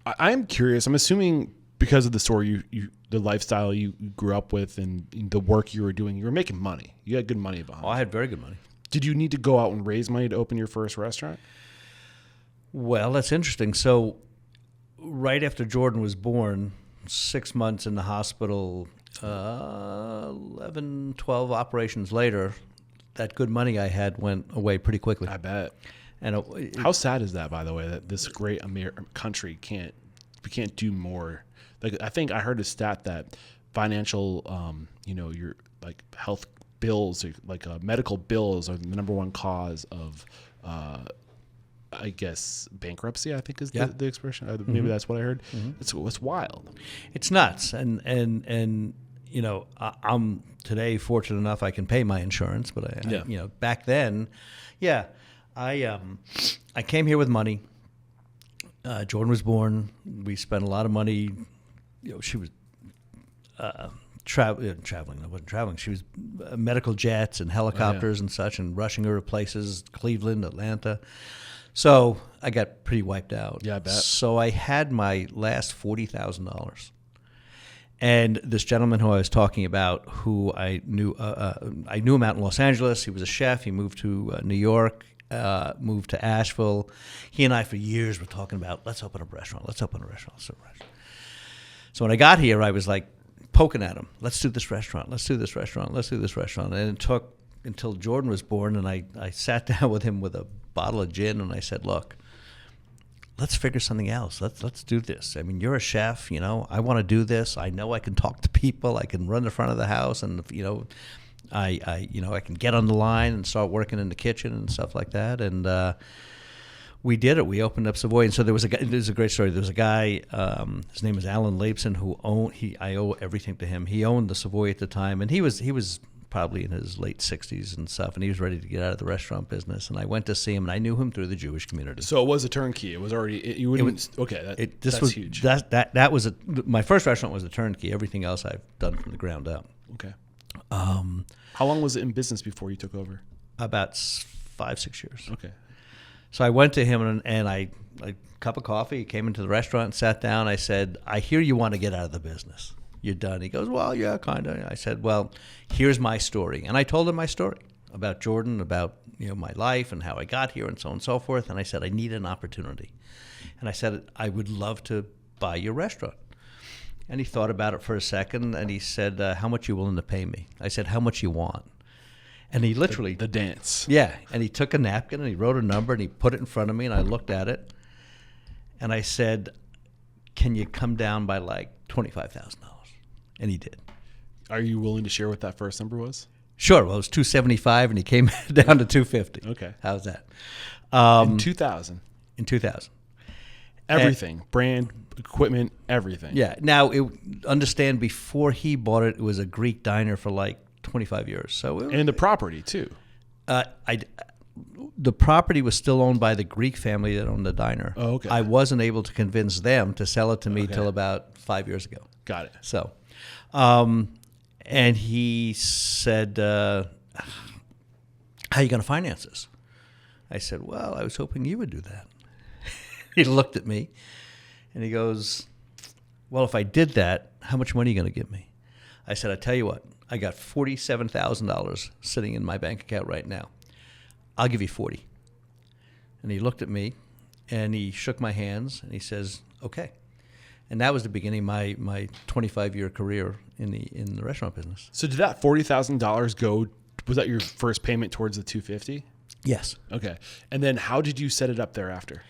I'm curious. I'm assuming because of the story, the lifestyle you grew up with, and the work you were doing, you were making money. You had good money behind. Oh, I had very good money. Did you need to go out and raise money to open your first restaurant? Well, that's interesting. So, right after Jordan was born, 6 months in the hospital, 11, 12 operations later, that good money I had went away pretty quickly. I bet. And how sad is that, by the way, that this great country can't do more? Like, I think I heard a stat that financial, your like health bills, like medical bills, are the number one cause of, I guess, bankruptcy. I think is the expression. Maybe that's what I heard. It's wild. It's nuts, and I'm today fortunate enough I can pay my insurance, but back then, I came here with money. Jordan was born. We spent a lot of money. She was traveling. I wasn't traveling. She was medical jets and helicopters and such, and rushing her to places, Cleveland, Atlanta. So I got pretty wiped out. Yeah, I bet. So I had my last $40,000. And this gentleman who I was talking about, who I knew him out in Los Angeles. He was a chef. He moved to New York. Moved to Asheville. He and I for years were talking about, let's open a restaurant. Let's open a restaurant. So when I got here, I was like poking at him. Let's do this restaurant. Let's do this restaurant. Let's do this restaurant. And it took until Jordan was born, and I sat down with him with a bottle of gin, and I said, look, let's figure something else. Let's do this. I mean, you're a chef. I want to do this. I know I can talk to people. I can run the front of the house, and I can get on the line and start working in the kitchen and stuff like that. And we did it. We opened up Savoy. And so there was a guy. This is a great story. There was a guy. His name was Alan Leibson, who owned. I owe everything to him. He owned the Savoy at the time, and he was probably in his late 60s and stuff. And he was ready to get out of the restaurant business. And I went to see him, and I knew him through the Jewish community. So it was a turnkey. It was already. That's huge. That was my first restaurant was a turnkey. Everything else I've done from the ground up. Okay. How long was it in business before you took over? About 5-6 years. Okay. So I went to him and a cup of coffee. He came into the restaurant and sat down. I said, I hear you want to get out of the business. You're done. He goes, well, yeah, kind of. I said, well, here's my story. And I told him my story about Jordan, about my life and how I got here and so on and so forth. And I said, I need an opportunity. And I said, I would love to buy your restaurant. And he thought about it for a second, and he said, how much are you willing to pay me? I said, how much you want? And he literally... The dance. Yeah. And he took a napkin, and he wrote a number, and he put it in front of me, and I looked at it. And I said, can you come down by like $25,000? And he did. Are you willing to share what that first number was? Sure. Well, it was $275, and he came down to $250. Okay. How's that? In 2000. In 2000. Everything. Brand, equipment, everything. Yeah. Now, understand, before he bought it, it was a Greek diner for like 25 years. So and the property, too. The property was still owned by the Greek family that owned the diner. Oh, okay. I wasn't able to convince them to sell it to me till about 5 years ago. Got it. So, and he said, how are you going to finance this? I said, well, I was hoping you would do that. He looked at me, and he goes, well, if I did that, how much money are you going to give me? I said, I tell you what, I got $47,000 sitting in my bank account right now. I'll give you 40. And he looked at me, and he shook my hands, and he says, okay. And that was the beginning of my 25-year career in the restaurant business. So did that $40,000 go, was that your first payment towards the $250,000? Yes. Okay. And then how did you set it up thereafter?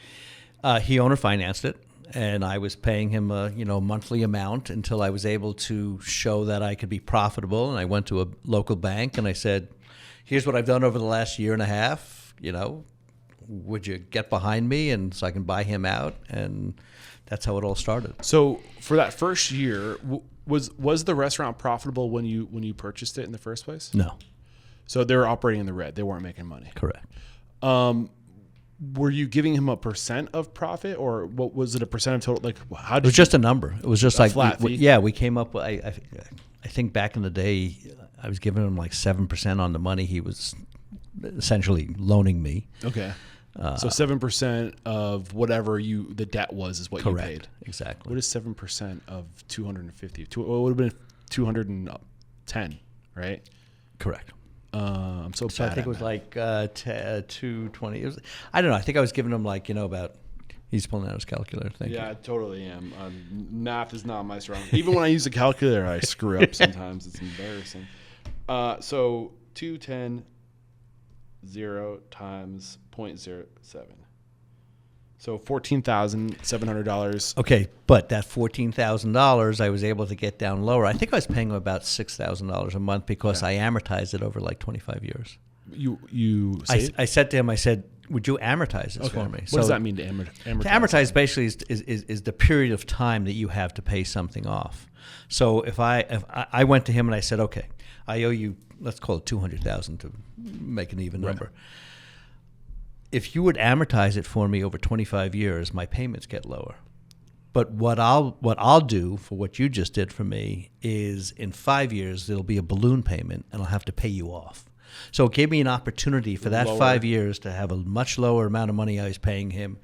He owner financed it. and I was paying him a monthly amount until I was able to show that I could be profitable. And I went to a local bank and I said, "Here's what I've done over the last year and a half. Would you get behind me and so I can buy him out?" And that's how it all started. So for that first year, was the restaurant profitable when you purchased it in the first place? No. So they were operating in the red. They weren't making money. Correct. Were you giving him a percent of profit, or what was it, a percent of total? Like, how did It was just a number. It was just like flat fee? we came up with. I think back in the day, I was giving him like 7% on the money he was essentially loaning me. Okay. So 7% of whatever the debt was is what Correct. you paid. Exactly. What is 7% of 250? It would have been 210, right? Correct. I'm so So bad I think at it was math. like 220. It was, I don't know. I think I was giving him like about. He's pulling out his calculator. Thank you. Yeah, I totally am. Math is not my strong. Even when I use a calculator, I screw up sometimes. It's embarrassing. So 210 0 times 0.07. So $14,700. Okay, but that $14,000 I was able to get down lower. I think I was paying him about $6,000 a month because I amortized it over like 25 years. You saved? I said to him, I said, "Would you amortize this for me?" What does that mean to amortize? To amortize basically is the period of time that you have to pay something off. So if I went to him and I said, "Okay, I owe you, let's call it $200,000 to make an even number. If you would amortize it for me over 25 years, my payments get lower. But what I'll do for what you just did for me is in 5 years there'll be a balloon payment and I'll have to pay you off." So it gave me an opportunity for that 5 years to have a much lower amount of money I was paying him,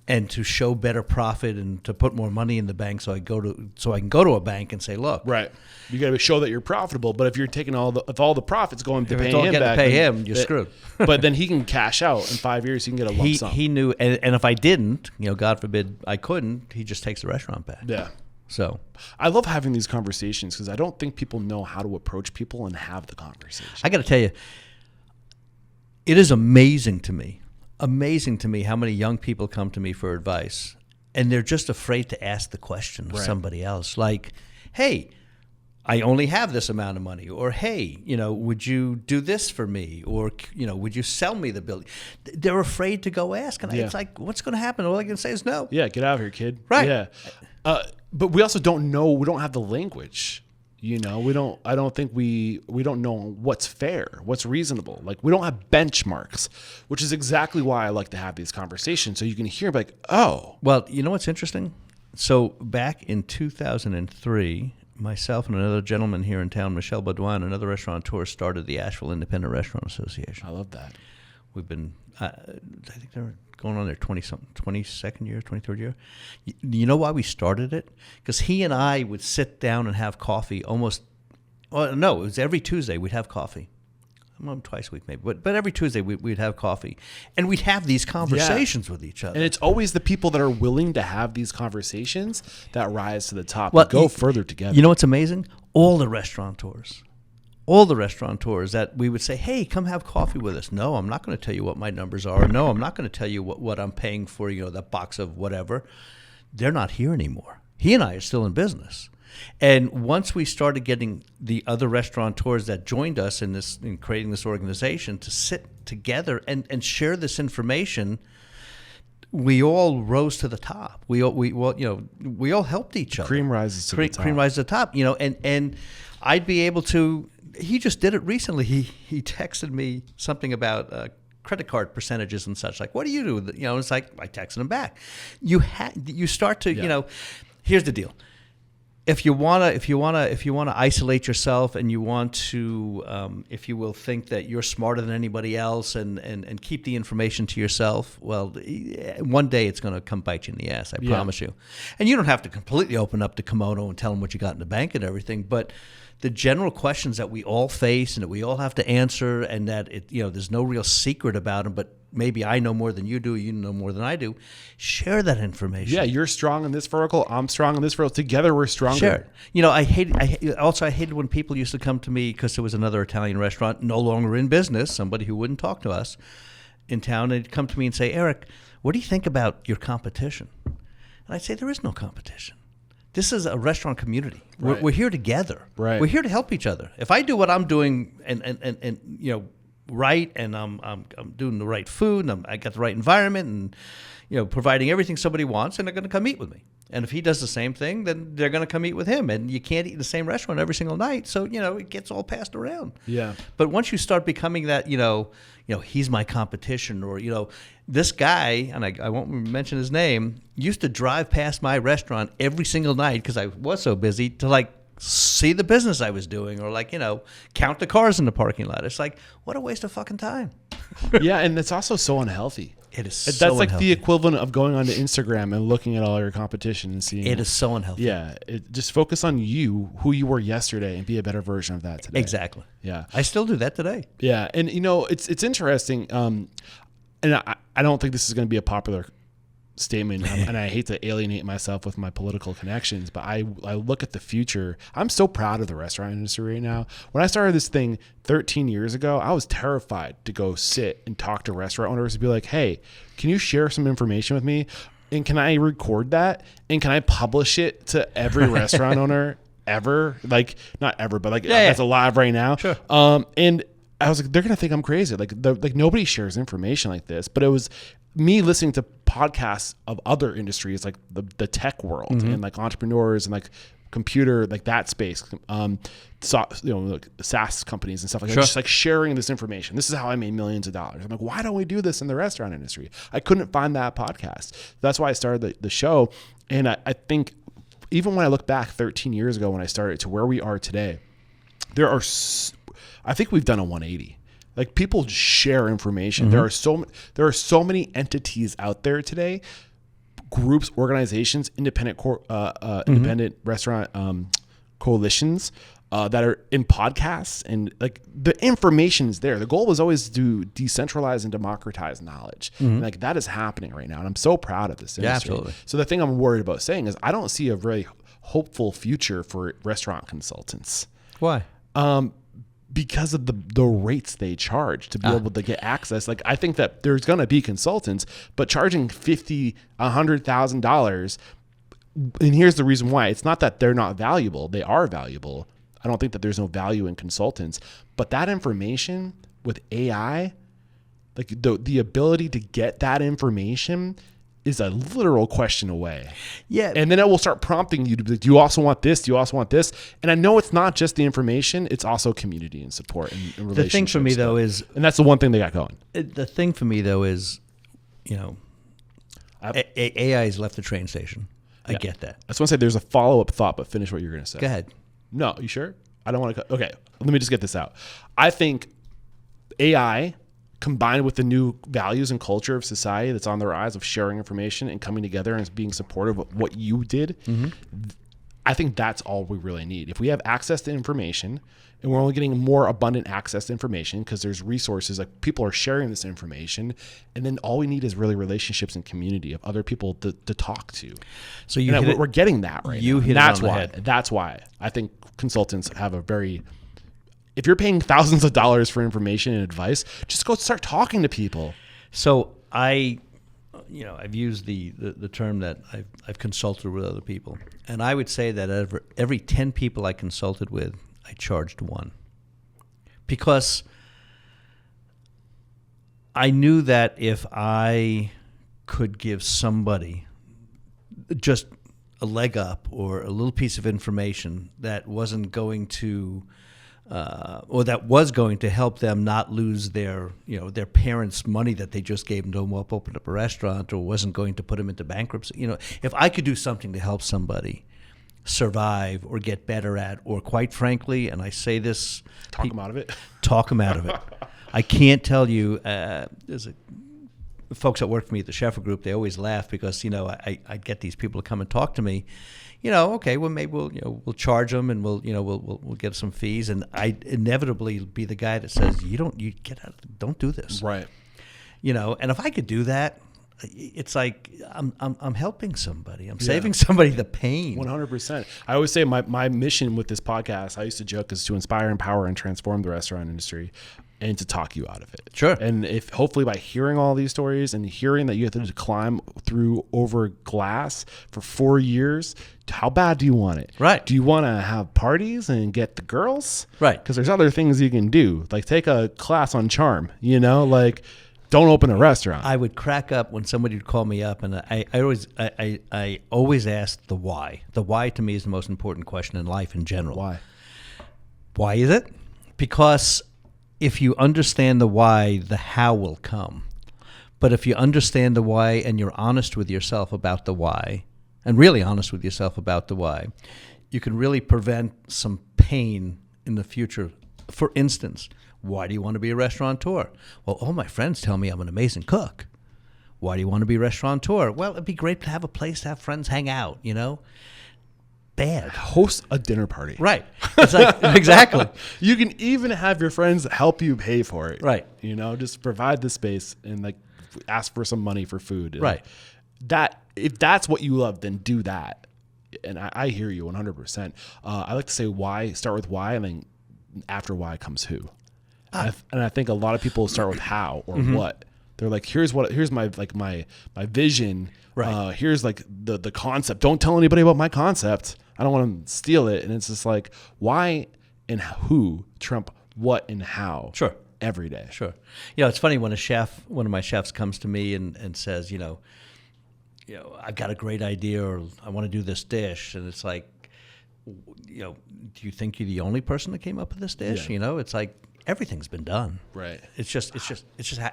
and to show better profit and to put more money in the bank, so I can go to a bank and say, "Look, right, you got to show that you're profitable." But if you're taking all the profits going to if pay it's all him getting back, to pay him, you're screwed." But then he can cash out in 5 years. He can get a lump sum. He knew, and if I didn't, God forbid I couldn't, he just takes the restaurant back. Yeah. So I love having these conversations because I don't think people know how to approach people and have the conversation. I got to tell you, it is amazing to me how many young people come to me for advice, and they're just afraid to ask the question of somebody else. Like, "Hey, I only have this amount of money," or "Hey, would you do this for me?" Or, "Would you sell me the building?" They're afraid to go ask, and it's like, what's going to happen? All I can say is no. Yeah, get out of here, kid. Right. Yeah. But we also don't know. We don't have the language. We don't. I don't think we don't know what's fair, what's reasonable. Like, we don't have benchmarks, which is exactly why I like to have these conversations, so you can hear like, oh. Well, you know what's interesting? So back in 2003, myself and another gentleman here in town, Michel Baudouin, another restaurateur, started the Asheville Independent Restaurant Association. I love that. We've been, I think they're going on their 22nd year, 23rd year. You know why we started it? Because he and I would sit down and have coffee it was every Tuesday we'd have coffee. Well, twice a week maybe, but every Tuesday we'd have coffee. And we'd have these conversations with each other. And it's always the people that are willing to have these conversations that rise to the top Well, and go further together. You know what's amazing? All the restaurateurs that we would say, "Hey, come have coffee with us." "No, I'm not going to tell you what my numbers are." "No, I'm not going to tell you what I'm paying for, that box of whatever." They're not here anymore. He and I are still in business. And once we started getting the other restaurateurs that joined us in creating this organization to sit together and share this information, we all rose to the top. We all helped each other. Cream rises to the top. Cream rises to the top. And I'd be able to. He just did it recently. He texted me something about credit card percentages and such. Like, "What do you do?" It's like I texted him back. You start to Here's the deal. If you wanna isolate yourself and you want to, if you will, think that you're smarter than anybody else and keep the information to yourself, well, one day it's going to come bite you in the ass. I promise you. And you don't have to completely open up the kimono and tell them what you got in the bank and everything, but the general questions that we all face and that we all have to answer, and that there's no real secret about them, but maybe I know more than you do, you know more than I do. Share that information. Yeah, you're strong in this vertical, I'm strong in this vertical. Together we're stronger. Share it. I hated when people used to come to me because there was another Italian restaurant no longer in business, somebody who wouldn't talk to us in town, and they'd come to me and say, "Eric, what do you think about your competition?" And I'd say there is no competition. This is a restaurant community. Right. We're here together. Right. We're here to help each other. If I do what I'm doing and you know, right, and I'm doing the right food, and I got the right environment, and you know, providing everything somebody wants, and they're going to come eat with me. And if he does the same thing, then they're going to come eat with him. And you can't eat in the same restaurant every single night, so you know, it gets all passed around. Yeah. But once you start becoming that, you know, he's my competition, or you know, this guy, and I won't mention his name, used to drive past my restaurant every single night because I was so busy to like see the business I was doing, or like, you know, count the cars in the parking lot. It's like, what a waste of fucking time. Yeah, and it's also so unhealthy. It is That's so like unhealthy. the equivalent of going onto Instagram and looking at all your competition and seeing. It is so unhealthy. Yeah, just focus on you, who you were yesterday, and be a better version of that today. Exactly. Yeah. I still do that today. Yeah, and you know, it's interesting, and I don't think this is going to be a popular statement, and I hate to alienate myself with my political connections, but I look at the future. I'm so proud of the restaurant industry right now. When I started this thing 13 years ago, I was terrified to go sit and talk to restaurant owners and be like, hey, can you share some information with me? And can I record that? And can I publish it to every restaurant owner ever? Like, not ever, but like that's alive right now. Sure. And I was like, they're gonna think I'm crazy. Like nobody shares information like this. But it was me listening to podcasts of other industries, like the tech world, and like entrepreneurs and like computer, like that space, like SaaS companies and stuff like that, just like sharing this information. This is how I made millions of dollars. I'm like, why don't we do this in the restaurant industry? I couldn't find that podcast. That's why I started the show. And I think even when I look back 13 years ago when I started to where we are today, I think we've done a 180. Like, people just share information. There are so many entities out there today, groups, organizations, independent restaurant coalitions that are in podcasts, and like the information is there. The goal was always to decentralize and democratize knowledge. And like that is happening right now, and I'm so proud of this industry. Yeah, absolutely. So the thing I'm worried about saying is I don't see a very hopeful future for restaurant consultants. Why? Because of the rates they charge to be able to get access. Like, I think that there's going to be consultants, but charging $50,000, $100,000. And here's the reason why. It's not that they're not valuable. They are valuable. I don't think that there's no value in consultants, but that information with AI, like the ability to get that information is a literal question away. Yeah. And then it will start prompting you to be like, do you also want this? Do you also want this? And I know it's not just the information, it's also community and support and relationships. The thing for me, though, is... And that's the one thing they got going. The thing for me, though, is, you know, AI has left the train station. I get that. I just want to say there's a follow-up thought, but finish what you're going to say. Go ahead. No, you sure? I don't want to... Okay, let me just get this out. I think AI... combined with the new values and culture of society that's on the rise of sharing information and coming together and being supportive of what you did, I think that's all we really need. If we have access to information, and we're only getting more abundant access to information because there's resources, like people are sharing this information, and then all we need is really relationships and community of other people to talk to. So we're getting that right now. Hit That's it on why. the head. That's why I think consultants have a very... If you're paying thousands of dollars for information and advice, just go start talking to people. So I've used the term that I've consulted with other people, and I would say that every 10 people I consulted with, I charged one, because I knew that if I could give somebody just a leg up or a little piece of information that wasn't going to or that was going to help them not lose their parents' money that they just gave them to open up a restaurant, or wasn't going to put them into bankruptcy. If I could do something to help somebody survive or get better at, or quite frankly, and I say this, talk them out of it. Talk them out of it. I can't tell you. There's folks that work for me at the Scheffer Group. They always laugh because I get these people to come and talk to me. Okay, well, maybe we'll charge them, and we'll get some fees, and I inevitably be the guy that says you get out, don't do this, right? And if I could do that, it's like I'm helping somebody, I'm saving somebody the pain. 100%. I always say my mission with this podcast, I used to joke, is to inspire, empower, and transform the restaurant industry. and to talk you out of it. Sure. And if hopefully by hearing all these stories and hearing that you have to climb through over glass for 4 years, how bad do you want it? Right. Do you want to have parties and get the girls? Right. Because there's other things you can do, like take a class on charm, like don't open a restaurant. I would crack up when somebody would call me up, and I always ask the why. The why to me is the most important question in life in general. Why? Why is it? Because if you understand the why, the how will come. But if you understand the why and you're honest with yourself about the why, and really honest with yourself about the why, you can really prevent some pain in the future. For instance, why do you want to be a restaurateur? Well, all my friends tell me I'm an amazing cook. Why do you want to be a restaurateur? Well, it'd be great to have a place to have friends hang out, Bad. Host a dinner party. Right. It's like, exactly. You can even have your friends help you pay for it. Right. Just provide the space and ask for some money for food. And right. If that's what you love, then do that. And I hear you 100%. I like to say why, start with why, and then after why comes who. And I think a lot of people start with how or what. They're like, here's my my vision. Right. Here's the concept. Don't tell anybody about my concept. I don't want to steal it. And it's just like why and who trump what and how. Sure. Every day. Sure. It's funny when one of my chefs comes to me and says, I've got a great idea, or I want to do this dish, and it's like, do you think you're the only person that came up with this dish? Yeah. It's like everything's been done. Right. It's just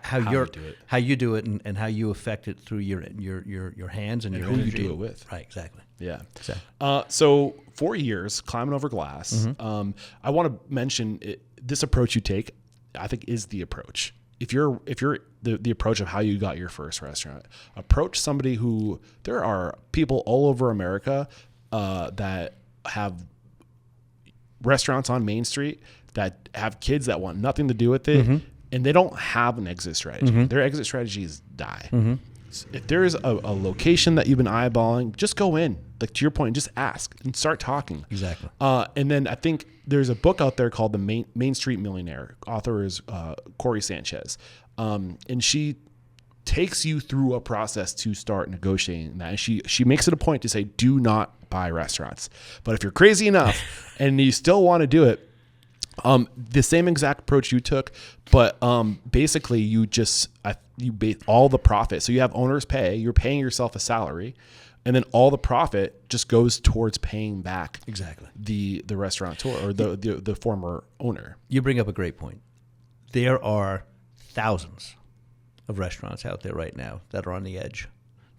how you do it and how you affect it through your hands and your who energy. you do it with. Right. Exactly. Yeah. Exactly. So 4 years climbing over glass. I want to mention this approach you take, I think, is the approach. If you're the approach of how you got your first restaurant, approach somebody who there are people all over America that have restaurants on Main Street that have kids that want nothing to do with it, and they don't have an exit strategy. Their exit strategy is die. If there's a location that you've been eyeballing, just go in. Like to your point, just ask and start talking. Exactly. And then I think there's a book out there called The Main Street Millionaire. Author is Corey Sanchez. And she takes you through a process to start negotiating that. And she makes it a point to say, do not buy restaurants. But if you're crazy enough and you still want to do it, the same exact approach you took, but basically you base all the profit. So you have owner's pay, you're paying yourself a salary, and then all the profit just goes towards paying back exactly the restaurateur or the former owner. You bring up a great point. There are thousands of restaurants out there right now that are on the edge,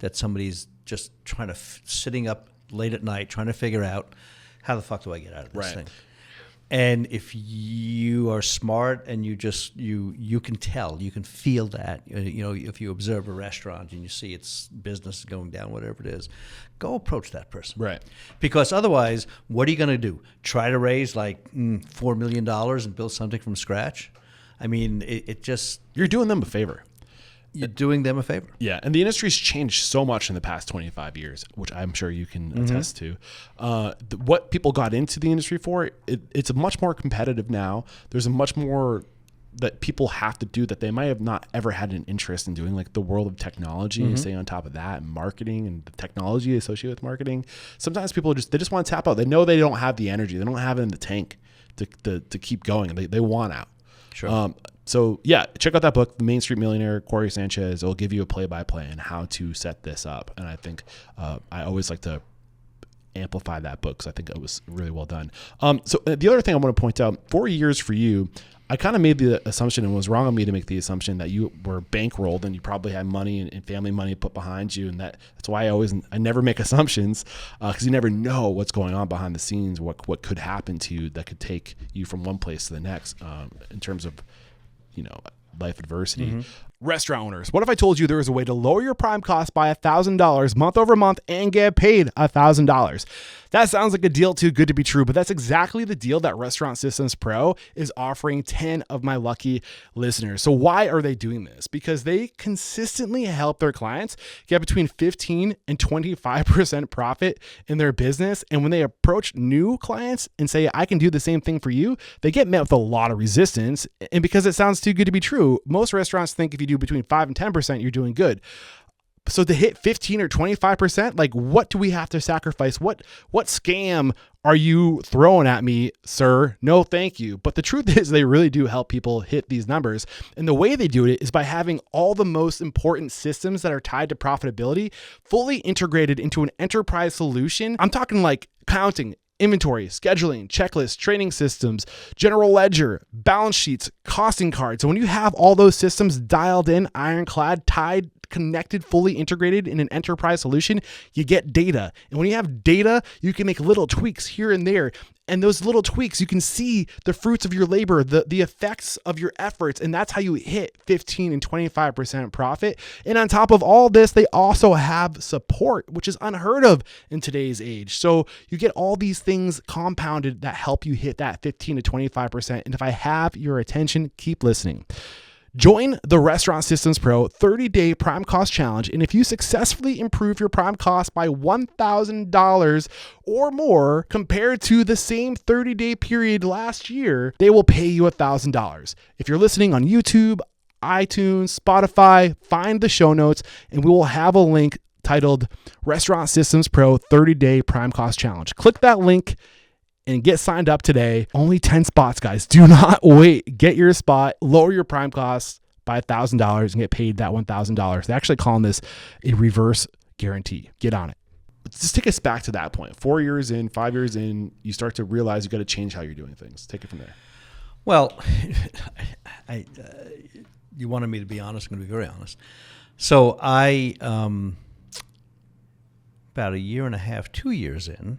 that somebody's just trying to sitting up late at night trying to figure out how the fuck do I get out of this thing. And if you are smart and you can tell, you can feel that, if you observe a restaurant and you see its business going down, whatever it is, go approach that person. Right. Because otherwise, what are you going to do? Try to raise $4 million and build something from scratch? I mean, it just... You're doing them a favor. You're doing them a favor. Yeah, and the industry's changed so much in the past 25 years, which I'm sure you can attest to. What people got into the industry for, it's much more competitive now. There's a much more that people have to do that they might have not ever had an interest in doing, like the world of technology and staying on top of that, and marketing and the technology associated with marketing. Sometimes people just want to tap out. They know they don't have the energy. They don't have it in the tank to keep going. They want out. Sure. So yeah, check out that book, The Main Street Millionaire, Corey Sanchez. It'll give you a play-by-play on how to set this up. And I think I always like to amplify that book because I think it was really well done. So the other thing I want to point out, 4 years for you, I kind of made the assumption, and it was wrong of me to make the assumption that you were bankrolled and you probably had money and family money put behind you. And that's why I never make assumptions because you never know what's going on behind the scenes, what could happen to you that could take you from one place to the next in terms of, life adversity. Restaurant owners, what if I told you there was a way to lower your prime cost by $1,000 month over month and get paid $1,000? That sounds like a deal too good to be true, but that's exactly the deal that Restaurant Systems Pro is offering 10 of my lucky listeners. So why are they doing this? Because they consistently help their clients get between 15 and 25% profit in their business. And when they approach new clients and say, I can do the same thing for you, they get met with a lot of resistance. And because it sounds too good to be true, most restaurants think if you do between 5 and 10%, you're doing good. So to hit 15 or 25%, like what do we have to sacrifice? What scam are you throwing at me, sir? No, thank you. But the truth is they really do help people hit these numbers. And the way they do it is by having all the most important systems that are tied to profitability fully integrated into an enterprise solution. I'm talking like counting, inventory, scheduling, checklists, training systems, general ledger, balance sheets, costing cards. So when you have all those systems dialed in, ironclad, tied, connected, fully integrated in an enterprise solution, you get data. And when you have data, you can make little tweaks here and there. And those little tweaks, you can see the fruits of your labor, the effects of your efforts. And that's how you hit 15 and 25% profit. And on top of all this, they also have support, which is unheard of in today's age. So you get all these things compounded that help you hit that 15 to 25%. And if I have your attention, keep listening. Join the Restaurant Systems Pro 30-day prime cost challenge. And if you successfully improve your prime cost by $1,000 or more compared to the same 30-day period last year, they will pay you $1,000. If you're listening on YouTube, iTunes, Spotify, find the show notes and we will have a link titled Restaurant Systems Pro 30-day prime cost challenge. Click that link and get signed up today. Only 10 spots, guys. Do not wait. Get your spot, lower your prime costs by $1,000 and get paid that $1,000. They're actually calling this a reverse guarantee. Get on it. Just take us back to that point. 4 years in, 5 years in, you start to realize you got to change how you're doing things. Take it from there. Well, you wanted me to be honest. I'm going to be very honest. So I, about a year and a half, 2 years in,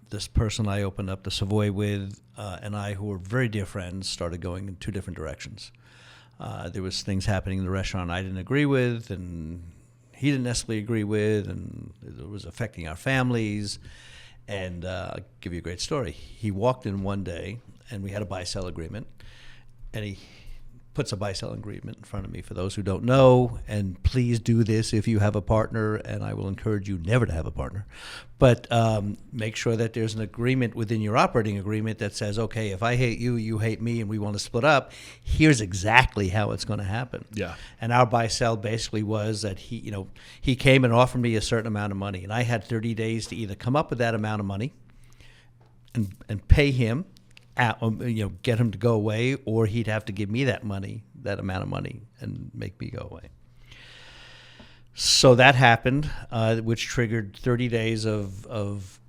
this person I opened up the Savoy with and I, who were very dear friends, started going in two different directions. There was things happening in the restaurant I didn't agree with, and he didn't necessarily agree with, and it was affecting our families. And I'll give you a great story. He walked in one day, and we had a buy-sell agreement, and he puts a buy-sell agreement in front of me for those who don't know, and please do this if you have a partner, and I will encourage you never to have a partner. But make sure that there's an agreement within your operating agreement that says, okay, if I hate you, you hate me, and we want to split up, here's exactly how it's going to happen. Yeah. And our buy-sell basically was that he came and offered me a certain amount of money, and I had 30 days to either come up with that amount of money and pay him, get him to go away, or he'd have to give me that amount of money, and make me go away. So that happened, which triggered 30 days of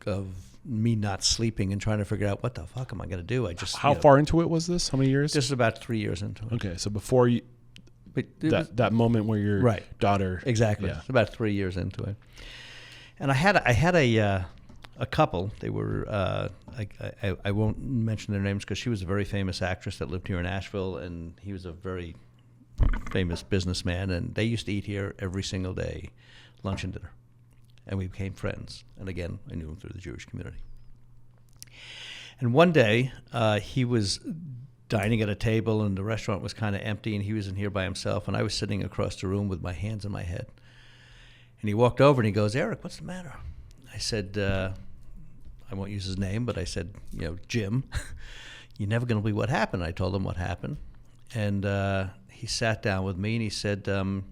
me not sleeping and trying to figure out what the fuck am I going to do. How far into it was this? How many years? This is about 3 years into it. Okay, so before you, that moment where your daughter. Exactly. Yeah. It's about 3 years into it, and I had a couple. They were I won't mention their names because she was a very famous actress that lived here in Asheville, and he was a very famous businessman, and they used to eat here every single day, lunch and dinner, and we became friends. And again, I knew him through the Jewish community. And one day he was dining at a table, and the restaurant was kind of empty, and he was in here by himself, and I was sitting across the room with my hands in my head. And he walked over and he goes, "Eric, what's the matter?" I said, I won't use his name, but I said, "Jim, you're never going to believe what happened." I told him what happened. And he sat down with me and he said, "Well,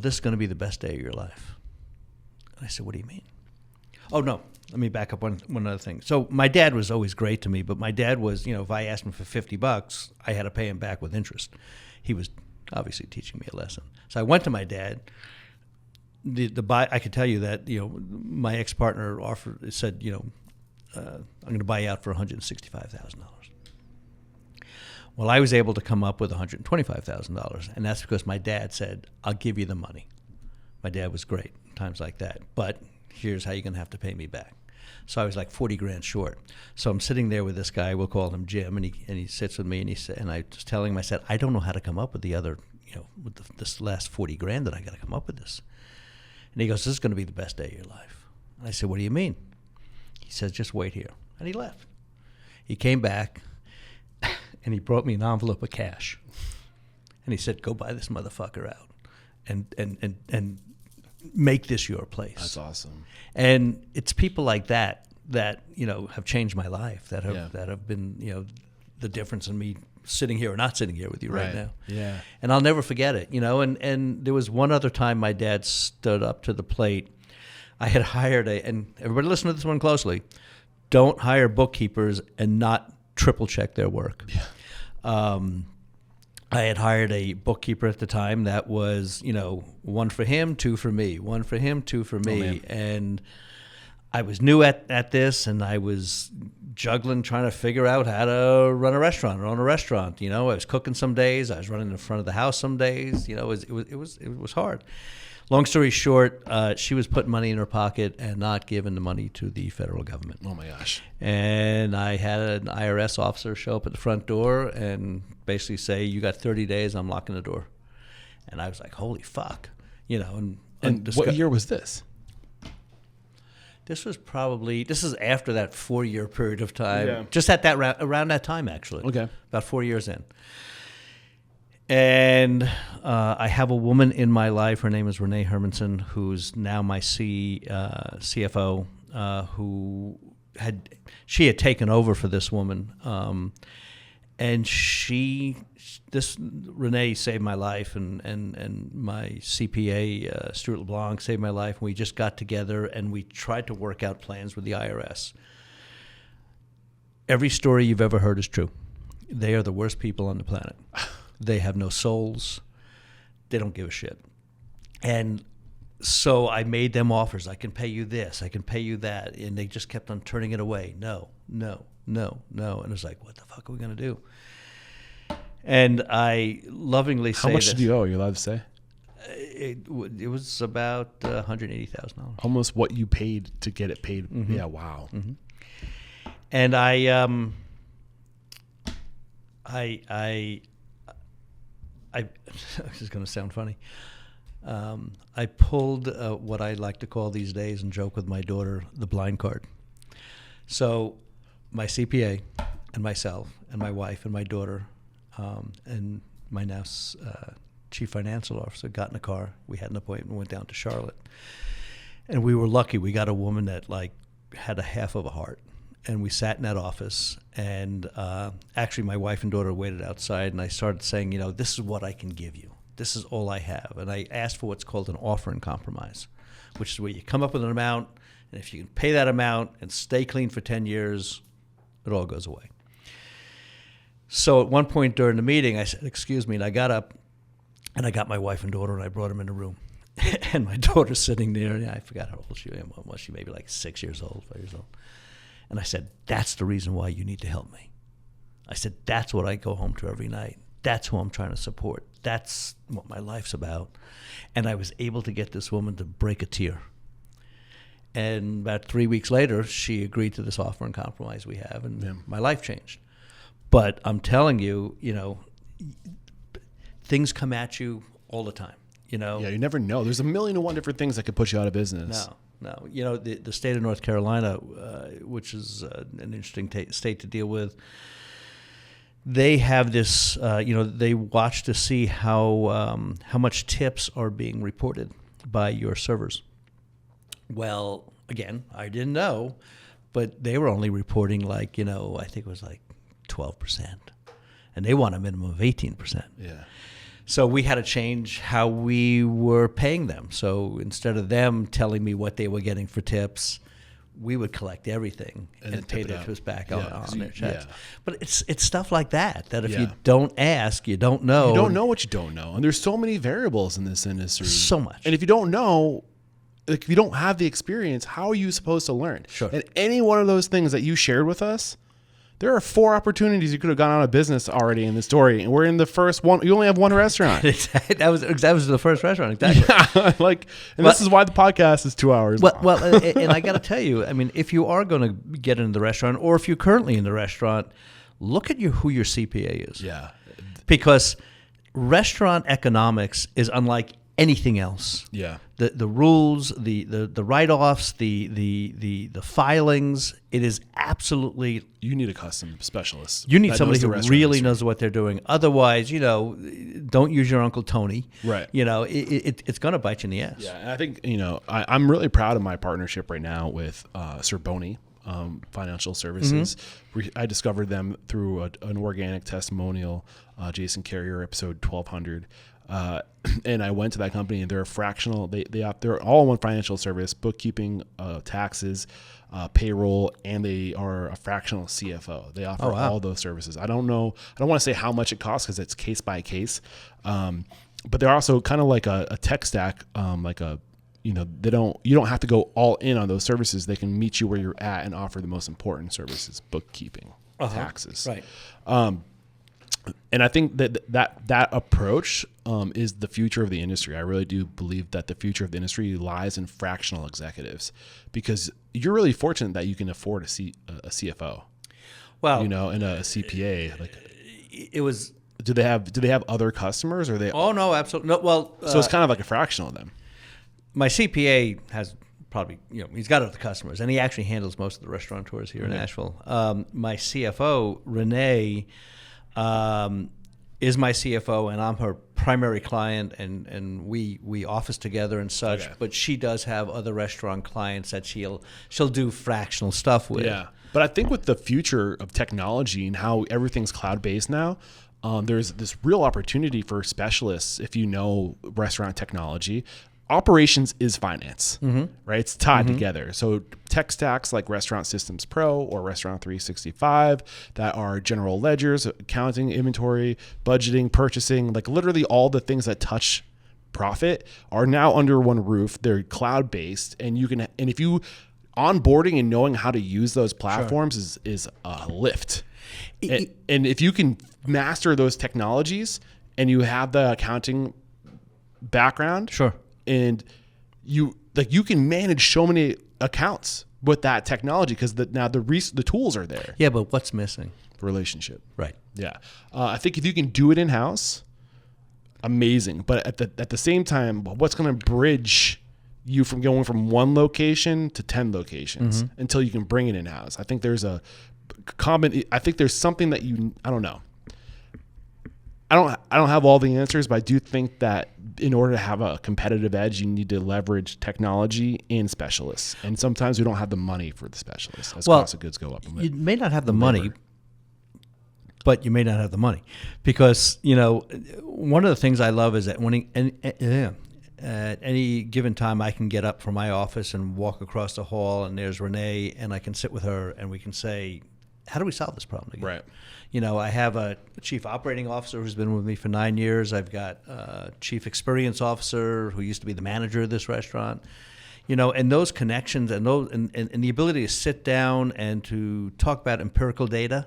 this is going to be the best day of your life." And I said, "What do you mean?" "Oh, no, let me back up one other thing." So my dad was always great to me, but my dad was, if I asked him for $50, I had to pay him back with interest. He was obviously teaching me a lesson. So I went to my dad. I could tell you that my ex-partner said I'm going to buy you out for $165,000. Well, I was able to come up with $125,000, and that's because my dad said, "I'll give you the money." My dad was great in times like that, but here's how you're going to have to pay me back. So I was like 40 grand short. So I'm sitting there with this guy, we'll call him Jim, and he sits with me, and I was telling him, I said, I don't know how to come up with the other, with this last 40 grand that I got to come up with this. And he goes, this is going to be the best day of your life. And I said, what do you mean? He says, just wait here. And he left. He came back, and he brought me an envelope of cash. And he said, go buy this motherfucker out and make this your place. That's awesome. And it's people like that have changed my life, that have been, the difference in me sitting here or not sitting here with you right now. Yeah. And I'll never forget it, and there was one other time my dad stood up to the plate. I had hired and everybody listen to this one closely, don't hire bookkeepers and not triple check their work. Yeah. I had hired a bookkeeper at the time that was, one for him, two for me, one for him, two for me. And I was new at this, and I was juggling, trying to figure out how to run a restaurant or own a restaurant. I was cooking some days, I was running in front of the house some days. It was hard. Long story short, she was putting money in her pocket and not giving the money to the federal government. Oh my gosh. And I had an IRS officer show up at the front door and basically say, you got 30 days, I'm locking the door. And I was like, holy fuck. And what year was this? This is after that 4-year period of time. Just at around that time, actually. Okay. About 4 years in. And I have a woman in my life. Her name is Renee Hermanson, who's now my CFO, who had taken over for this woman. And Renee saved my life, and my CPA, Stuart LeBlanc, saved my life. And we just got together and we tried to work out plans with the IRS. Every story you've ever heard is true. They are the worst people on the planet. They have no souls. They don't give a shit. And so I made them offers. I can pay you this. I can pay you that. And they just kept on turning it away. No. And it was like, what the fuck are we going to do? And I lovingly say How much did you owe? You're allowed to say? It was about $180,000. Almost what you paid to get it paid. Mm-hmm. Yeah, wow. Mm-hmm. And I this is going to sound funny. I pulled what I like to call these days and joke with my daughter, the blind card. So my CPA and myself and my wife and my daughter and my now chief financial officer got in a car. We had an appointment, went down to Charlotte. And we were lucky. We got a woman that had a half of a heart. And we sat in that office, and actually my wife and daughter waited outside, and I started saying, this is what I can give you. This is all I have. And I asked for what's called an offer in compromise, which is where you come up with an amount, and if you can pay that amount and stay clean for 10 years, it all goes away. So at one point during the meeting, I said, excuse me, and I got up, and I got my wife and daughter, and I brought them in the room. And my daughter's sitting there, and I forgot how old she was. She maybe 6 years old, 5 years old. And I said, that's the reason why you need to help me. I said, that's what I go home to every night. That's who I'm trying to support. That's what my life's about. And I was able to get this woman to break a tear. And about 3 weeks later, she agreed to this offer and compromise we have, and my life changed. But I'm telling you, things come at you all the time. Yeah, you never know. There's 1,000,001 different things that could put you out of business. No. The state of North Carolina, which is an interesting state to deal with, they have this, they watch to see how much tips are being reported by your servers. Well, again, I didn't know, but they were only reporting I think it was 12%. And they want a minimum of 18%. Yeah. So we had to change how we were paying them. So instead of them telling me what they were getting for tips, we would collect everything and pay their tips back on their checks. Yeah. But it's stuff like that if you don't ask, you don't know. You don't know what you don't know. And there's so many variables in this industry. So much. And if you don't know, if you don't have the experience, how are you supposed to learn? Sure. And any one of those things that you shared with us, There are 4 opportunities you could have gone out of business already in the story, and we're in the first one. You only have 1 restaurant. that was the first restaurant, exactly. Yeah, this is why the podcast is 2 hours. Well, and I got to tell you, I mean, if you are going to get into the restaurant, or if you're currently in the restaurant, look at who your CPA is. Yeah, because restaurant economics is unlike anything else. Yeah, the rules, the write-offs, the filings. It is absolutely. You need a custom specialist. You need somebody who really knows what they're doing. Otherwise, don't use your Uncle Tony. Right. It's going to bite you in the ass. Yeah, and I think I'm really proud of my partnership right now with Sorboni Financial Services. Mm-hmm. I discovered them through an organic testimonial, Jason Carrier, episode 1200. And I went to that company, and they're a fractional. They're all-in-one financial service, bookkeeping, taxes, payroll, and they are a fractional CFO. They offer all those services. I don't want to say how much it costs because it's case by case. But they're also kind of like a tech stack, you don't have to go all in on those services. They can meet you where you're at and offer the most important services, bookkeeping, taxes. Right. And I think that approach is the future of the industry. I really do believe that the future of the industry lies in fractional executives, because you're really fortunate that you can afford a CFO. Well, and a CPA. It was. Do they have other customers, or they? Oh no, absolutely no. Well, so it's kind of like a fractional of them. My CPA has probably, he's got other customers, and he actually handles most of the restaurateurs here in Asheville. My CFO, Renee, is my CFO, and I'm her primary client, and we office together and such. Okay. But she does have other restaurant clients that she'll do fractional stuff with. Yeah, but I think with the future of technology and how everything's cloud-based now, there's this real opportunity for specialists if you know restaurant technology. Operations is finance, right? It's tied together. So tech stacks like Restaurant Systems Pro or Restaurant 365 that are general ledgers, accounting, inventory, budgeting, purchasing, like literally all the things that touch profit are now under one roof. They're cloud-based, and if you onboarding and knowing how to use those platforms is a lift. And if you can master those technologies and you have the accounting background, and you can manage so many accounts with that technology because now the tools are there. Yeah, but what's missing? Relationship. Right. Yeah. I think if you can do it in-house, amazing. But at the same time, what's going to bridge you from going from one location to 10 locations until you can bring it in-house? I think there's something that I don't know. I don't have all the answers, but I do think that in order to have a competitive edge, you need to leverage technology and specialists. And sometimes we don't have the money for the specialists as cost of goods go up. You may not have the money, but you may not have the money because, one of the things I love is that at any given time I can get up from my office and walk across the hall, and there's Renee, and I can sit with her and we can say, how do we solve this problem again? Right. I have a chief operating officer who's been with me for 9 years. I've got a chief experience officer who used to be the manager of this restaurant. And those connections and the ability to sit down and to talk about empirical data,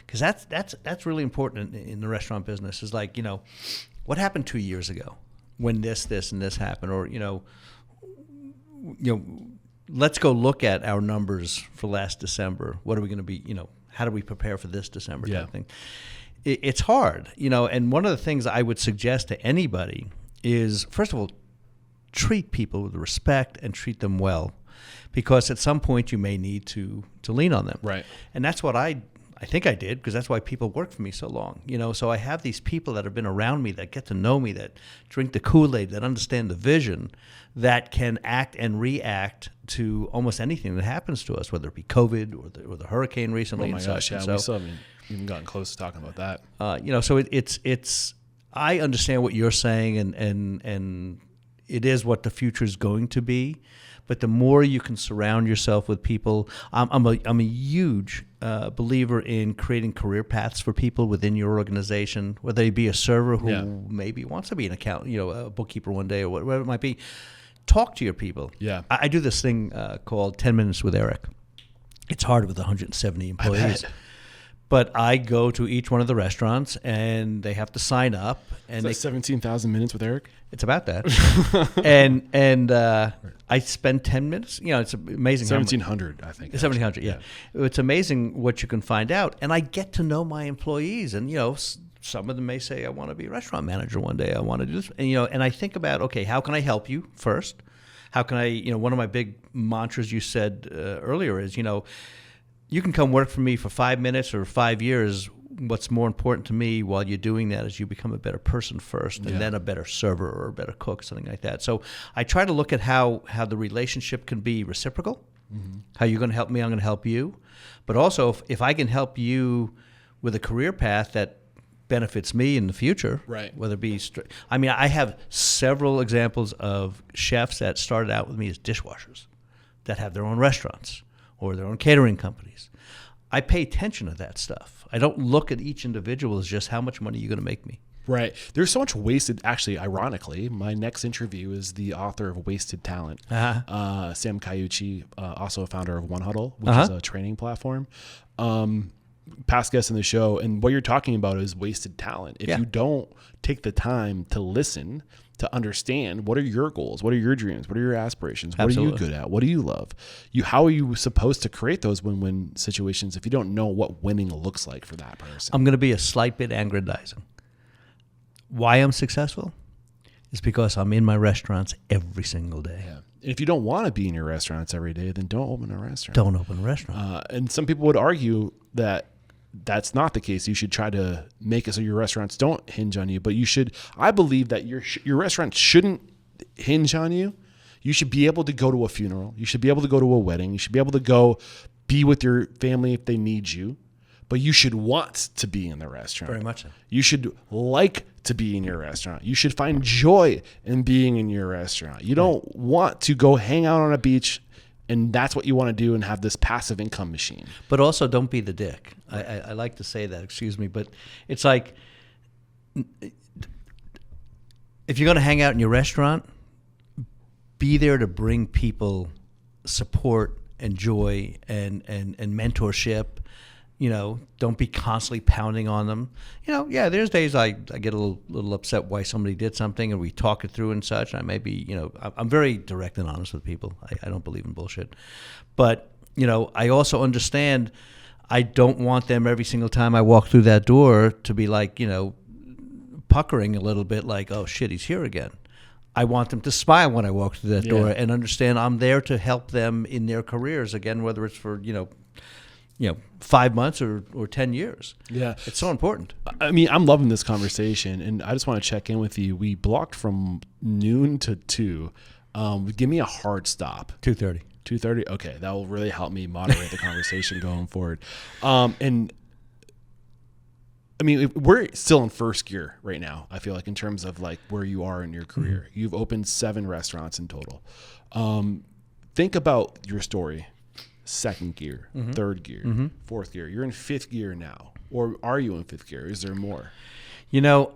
because that's really important in the restaurant business. Is like, what happened 2 years ago when this and this happened, or let's go look at our numbers for last December. What are we going to be? How do we prepare for this December type of thing? It's hard, and one of the things I would suggest to anybody is, first of all, treat people with respect and treat them well, because at some point you may need to lean on them. Right. And that's what I think I did, because that's why people work for me so long. So I have these people that have been around me, that get to know me, that drink the Kool-Aid, that understand the vision, that can act and react to almost anything that happens to us, whether it be COVID or the hurricane recently. Oh my gosh, yeah, we still haven't even gotten close to talking about that. So it's I understand what you're saying, and it is what the future is going to be. But the more you can surround yourself with people, I'm a huge believer in creating career paths for people within your organization, whether they be a server who maybe wants to be an accountant, a bookkeeper one day, or whatever it might be. Talk to your people. Yeah, I do this thing called 10 Minutes with Eric. It's hard with 170 employees. But I go to each one of the restaurants, and they have to sign up. And Is that 17,000 minutes with Eric? It's about that. and I spend 10 minutes. You know, it's amazing. 1,700, I think. 1,700, yeah. It's amazing what you can find out. And I get to know my employees. And, you know, some of them may say, I want to be a restaurant manager one day. I want to do this. And, you know, and I think about, okay, how can I help you first? How can I, you know, one of my big mantras you said earlier is, you know, you can come work for me for 5 minutes or 5 years. What's more important to me while you're doing that is you become a better person first, and then a better server or a better cook, something like that. So I try to look at how the relationship can be reciprocal, how you're going to help me, I'm going to help you. But also, if I can help you with a career path that benefits me in the future, right? Whether it be, I mean, I have several examples of chefs that started out with me as dishwashers that have their own restaurants or their own catering companies. I pay attention to that stuff. I don't look at each individual as just how much money you're going to make me. Right. There's so much wasted. Actually, ironically, my next interview is the author of Wasted Talent, Sam Cayucci, also a founder of One Huddle, which is a training platform. Past guest in the show, and what you're talking about is wasted talent. If you don't take the time to listen, to understand what are your goals, what are your dreams, what are your aspirations, what are you good at, what do you love, how are you supposed to create those win-win situations if you don't know what winning looks like for that person? I'm going to be a slight bit aggrandizing. Why I'm successful is because I'm in my restaurants every single day. Yeah. If you don't want to be in your restaurants every day, then don't open a restaurant. Don't open a restaurant. And some people would argue that that's not the case. You should try to make it so your restaurants don't hinge on you, but you should, I believe that your restaurant shouldn't hinge on you. You should be able to go to a funeral. You should be able to go to a wedding. You should be able to go be with your family if they need you, but you should want to be in the restaurant. Very much so. You should like to be in your restaurant. You should find joy in being in your restaurant. You don't want to go hang out on a beach and that's what you want to do and have this passive income machine. But also don't be the dick. I like to say that, excuse me, but it's like if you're going to hang out in your restaurant, be there to bring people support and joy and mentorship. You know, don't be constantly pounding on them. You know, yeah, there's days I get a little upset why somebody did something and we talk it through and such. I may be, you know, I'm very direct and honest with people. I don't believe in bullshit. But, you know, I also understand I don't want them every single time I walk through that door to be like, you know, puckering a little bit like, oh, shit, he's here again. I want them to smile when I walk through that door and understand I'm there to help them in their careers, again, whether it's for, you know, 5 months or 10 years. Yeah. It's so important. I mean, I'm loving this conversation, and I just want to check in with you. We blocked from noon to 2. Give me a hard stop. 2:30. 2:30? Okay. That will really help me moderate the conversation going forward. And I mean, we're still in first gear right now, I feel like, in terms of like where you are in your career. Mm-hmm. You've opened 7 restaurants in total. Think about your story. Second gear, third gear, fourth gear. You're in 5th gear now. Or are you in 5th gear? Is there more? You know,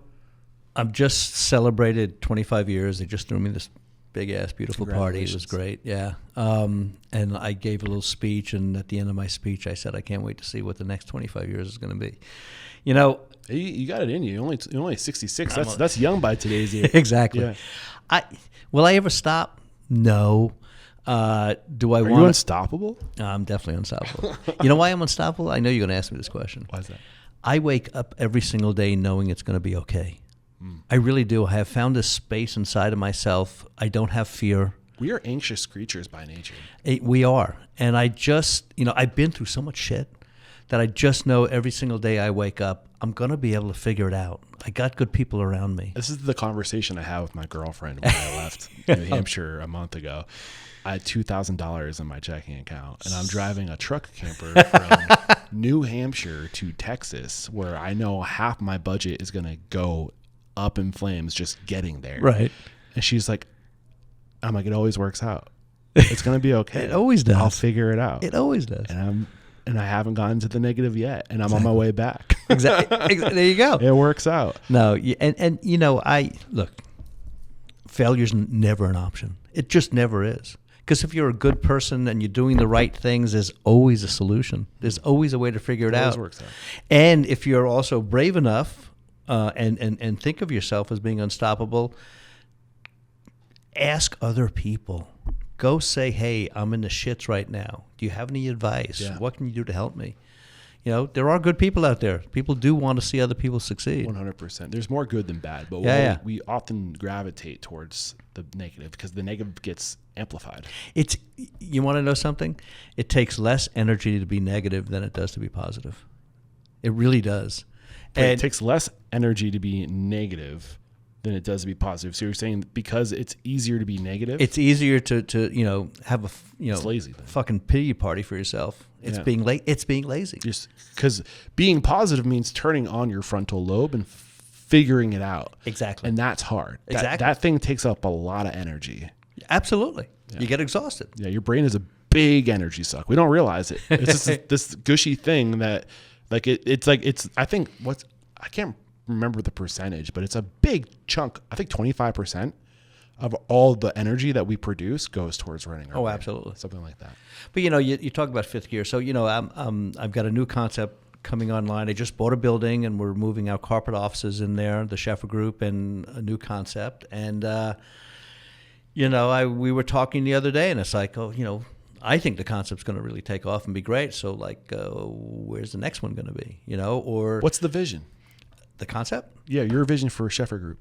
I've just celebrated 25 years. They just threw me this big-ass, beautiful party. It was great, yeah. And I gave a little speech, and at the end of my speech, I said, I can't wait to see what the next 25 years is going to be. You know, you got it in you. You're only 66. That's young by today's age. Exactly. Yeah. Will I ever stop? No. Are you unstoppable? I'm definitely unstoppable. You know why I'm unstoppable? I know you're going to ask me this question. Why is that? I wake up every single day knowing it's going to be okay. I really do. I have found this space inside of myself. I don't have fear. We are anxious creatures by nature. We are. And I just, you know, I've been through so much shit that I just know every single day I wake up, I'm going to be able to figure it out. I got good people around me. This is the conversation I had with my girlfriend when I left New Hampshire a month ago. I had $2,000 in my checking account, and I'm driving a truck camper from New Hampshire to Texas, where I know half my budget is going to go up in flames just getting there. Right. And she's like, I'm like, it always works out. It's going to be okay. It always does. I'll figure it out. It always does. And I haven't gotten to the negative yet, and I'm on my way back. Exactly. There you go. It works out. No, and you know, look, failure's never an option. It just never is. Because if you're a good person and you're doing the right things, there's always a solution. There's always a way to figure it out. Works out. And if you're also brave enough and think of yourself as being unstoppable, ask other people. Go say, hey, I'm in the shits right now. Do you have any advice? Yeah. What can you do to help me? You know, there are good people out there. People do want to see other people succeed. 100%. There's more good than bad, but we often gravitate towards the negative because the negative gets amplified. You want to know something? It takes less energy to be negative than it does to be positive. It really does. And it takes less energy to be negative than it does to be positive. So you're saying because it's easier to be negative? It's easier to have it's lazy then. Fucking pity party for yourself. It's being lazy. Just because being positive means turning on your frontal lobe and figuring it out. Exactly. And that's hard. Exactly. That thing takes up a lot of energy. Absolutely. Yeah. You get exhausted. Yeah, your brain is a big energy suck. We don't realize it. It's just this gushy thing that I can't remember the percentage, but it's a big chunk. I think 25% of all the energy that we produce goes towards running our brain. Absolutely. Something like that. But you talk about fifth gear. So I've got a new concept coming online. I just bought a building and we're moving our corporate offices in there, the Scheffer Group, and a new concept. And we were talking the other day, and it's like, I think the concept's going to really take off and be great. So where's the next one going to be? Or what's the vision? The concept? Yeah, your vision for Scheffer Group.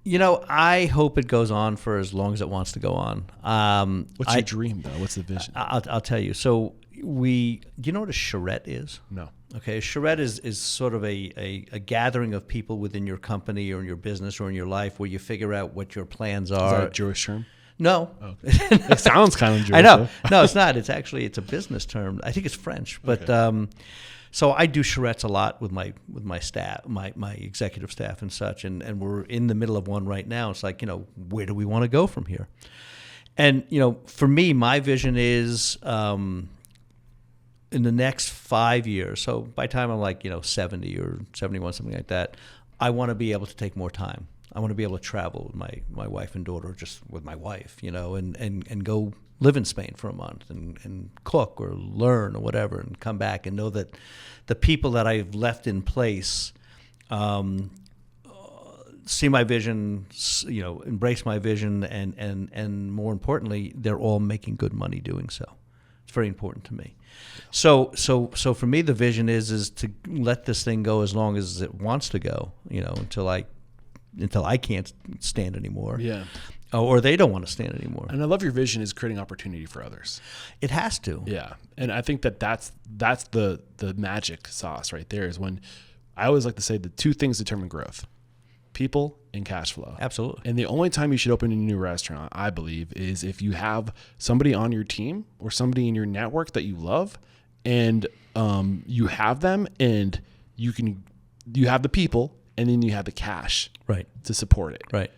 I hope it goes on for as long as it wants to go on. What's your dream, though? What's the vision? I'll tell you. So do you know what a charrette is? No. Okay, a charrette is sort of a gathering of people within your company or in your business or in your life where you figure out what your plans are. Is that a Jewish term? No. Oh, okay. It sounds kind of Jewish. I know. No, it's not. It's a business term. I think it's French. But so I do charrettes a lot with my staff, my executive staff and such, and we're in the middle of one right now. It's like, where do we want to go from here? And, for me, my vision is in the next 5 years, so by the time I'm 70 or 71, something like that, I want to be able to take more time. I want to be able to travel with my wife and daughter, just with my wife, and go live in Spain for a month and cook or learn or whatever and come back and know that the people that I've left in place see my vision, embrace my vision, and more importantly, they're all making good money doing so. It's very important to me. So for me, the vision is to let this thing go as long as it wants to go, until I can't stand anymore. Yeah. Or they don't want to stand anymore. And I love your vision is creating opportunity for others. It has to. Yeah. And I think that's the magic sauce right there is when I always like to say the two things determine growth: people and cash flow. Absolutely. And the only time you should open a new restaurant, I believe, is if you have somebody on your team or somebody in your network that you love, and you have them, and you have the people, and then you have the cash to support it. Right.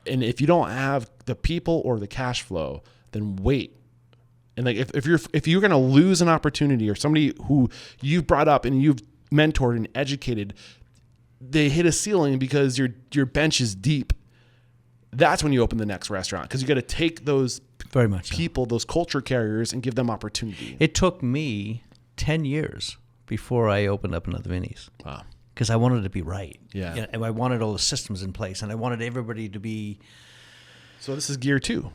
And if you don't have the people or the cash flow, then wait. And if you're going to lose an opportunity or somebody who you've brought up and you've mentored and educated, they hit a ceiling because your bench is deep. That's when you open the next restaurant, because you got to take those very much people, those culture carriers, and give them opportunity. It took me 10 years before I opened up another Vinnie's. Wow. Because I wanted it to be right. Yeah. And I wanted all the systems in place, and I wanted everybody to be. So this is gear 2.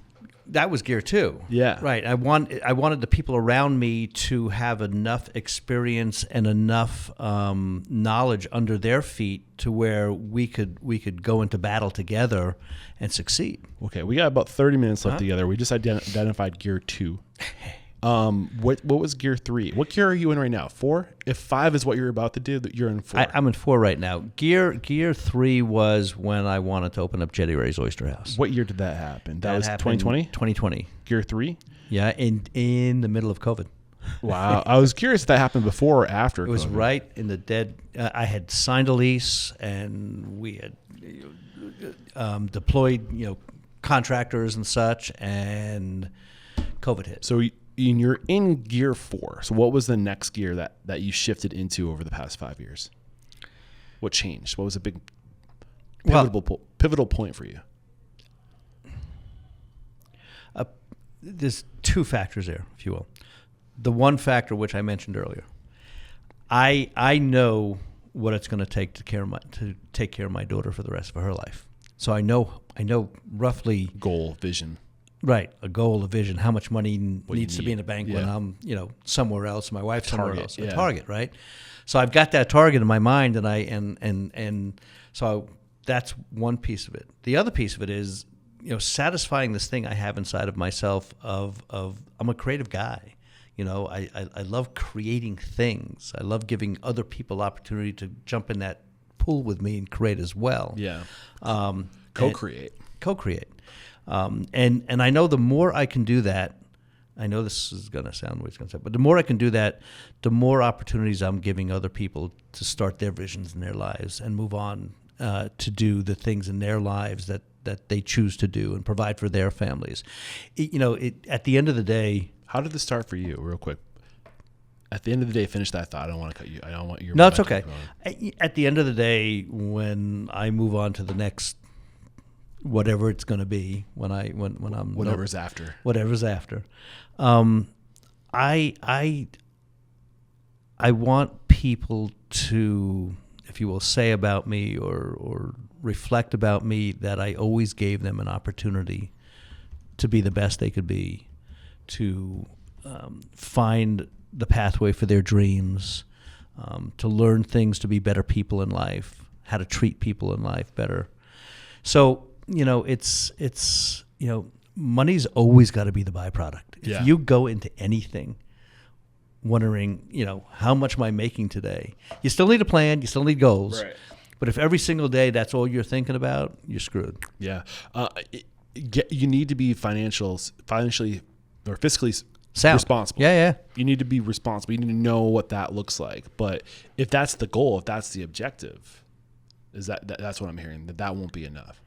That was gear 2. Yeah. Right. I wanted the people around me to have enough experience and enough knowledge under their feet to where we could go into battle together and succeed. Okay, we got about 30 minutes left together. We just identified gear 2. What was gear 3? What gear are you in right now? 4? If 5 is what you're about to do, you're in 4. I'm in 4 right now. Gear 3 was when I wanted to open up Jettie Oyster House. What year did that happen? That was 2020? 2020. Gear 3? Yeah, in the middle of COVID. Wow. I was curious if that happened before or after It was COVID. right in the dead. I had signed a lease, and we had deployed, contractors and such, and COVID hit. So you're in gear 4. So what was the next gear that you shifted into over the past 5 years? What changed? What was a big pivotal point for you? there's two factors there, if you will. The one factor, which I mentioned earlier, I know what it's going to take to take care of my daughter for the rest of her life. So I know roughly Goal, vision. right, a goal, a vision, how much money needs to be in the bank when Yeah. I'm somewhere else, my wife's somewhere Target, else, yeah. a target, right? So I've got that target in my mind, and so that's one piece of it. The other piece of it is satisfying this thing I have inside of myself of I'm a creative guy. I love creating things. I love giving other people opportunity to jump in that pool with me and create as well. Yeah. Co-create. And I know the more I can do that, I know this is going to sound what it's going to say, but the more I can do that, the more opportunities I'm giving other people to start their visions in their lives and move on to do the things in their lives that they choose to do and provide for their families. At the end of the day, How did this start for you, real quick? At the end of the day, finish that thought. I don't want to cut you. I don't want your. no, it's okay. going. At the end of the day, when I move on to the next, whatever it's going to be, when I'm Whatever's after. whatever's after, I want people to, if you will, say about me or reflect about me that I always gave them an opportunity to be the best they could be, to find the pathway for their dreams, to learn things to be better people in life, how to treat people in life better. So, it's money's always got to be the byproduct. Yeah. If you go into anything wondering, how much am I making today? You still need a plan, you still need goals. Right. But if every single day that's all you're thinking about, you're screwed. Yeah. You need to be financially or fiscally Sound. responsible. Yeah. You need to be responsible. You need to know what that looks like. But if that's the goal, if that's the objective, is that's what I'm hearing, that won't be enough.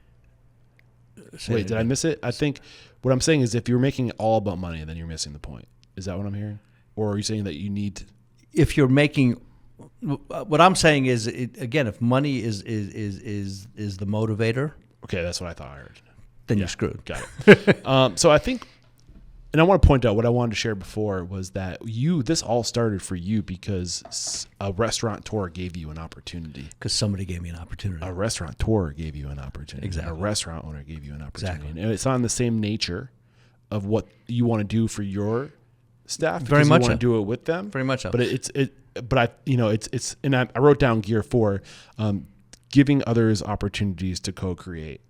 Wait, did I miss it? I think what I'm saying is if you're making it all about money, then you're missing the point. Is that what I'm hearing? Or are you saying that you need to? If you're making, what I'm saying is, again, if money is the motivator, Okay, that's what I thought I heard. then you're screwed. Got it. So I think, and I want to point out what I wanted to share before was that this all started for you because a restaurateur gave you an opportunity. Because somebody gave me an opportunity. A restaurateur gave you an opportunity. Exactly. A restaurant owner gave you an opportunity. Exactly. And it's on the same nature of what you want to do for your staff. Very because much you want so. to do it with them. Very much so. But I wrote down gear 4, giving others opportunities to co-create.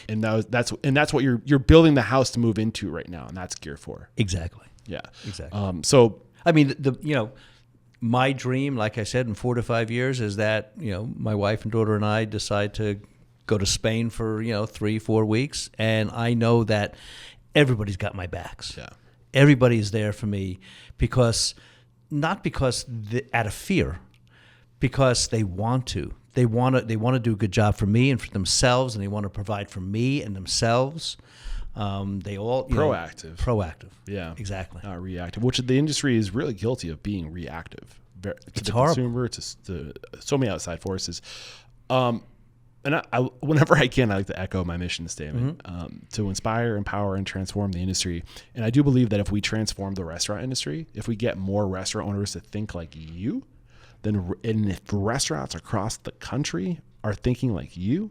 And that's what you're building the house to move into right now, and that's gear 4. Exactly. Yeah. Exactly. So I mean, my dream, like I said, in 4 to 5 years is that, my wife and daughter and I decide to go to Spain for, 3-4 weeks. And I know that everybody's got my backs. Yeah. Everybody is there for me not because out of fear, because they want to. They want to do a good job for me and for themselves, and they want to provide for me and themselves. They all Proactive. Proactive. Yeah. Exactly. Not reactive, which the industry is really guilty of being reactive to It's the horrible. consumer, to so many outside forces. And I, whenever I can, I like to echo my mission statement, to inspire, empower, and transform the industry. And I do believe that if we transform the restaurant industry, if we get more restaurant owners to think like you, and if restaurants across the country are thinking like you're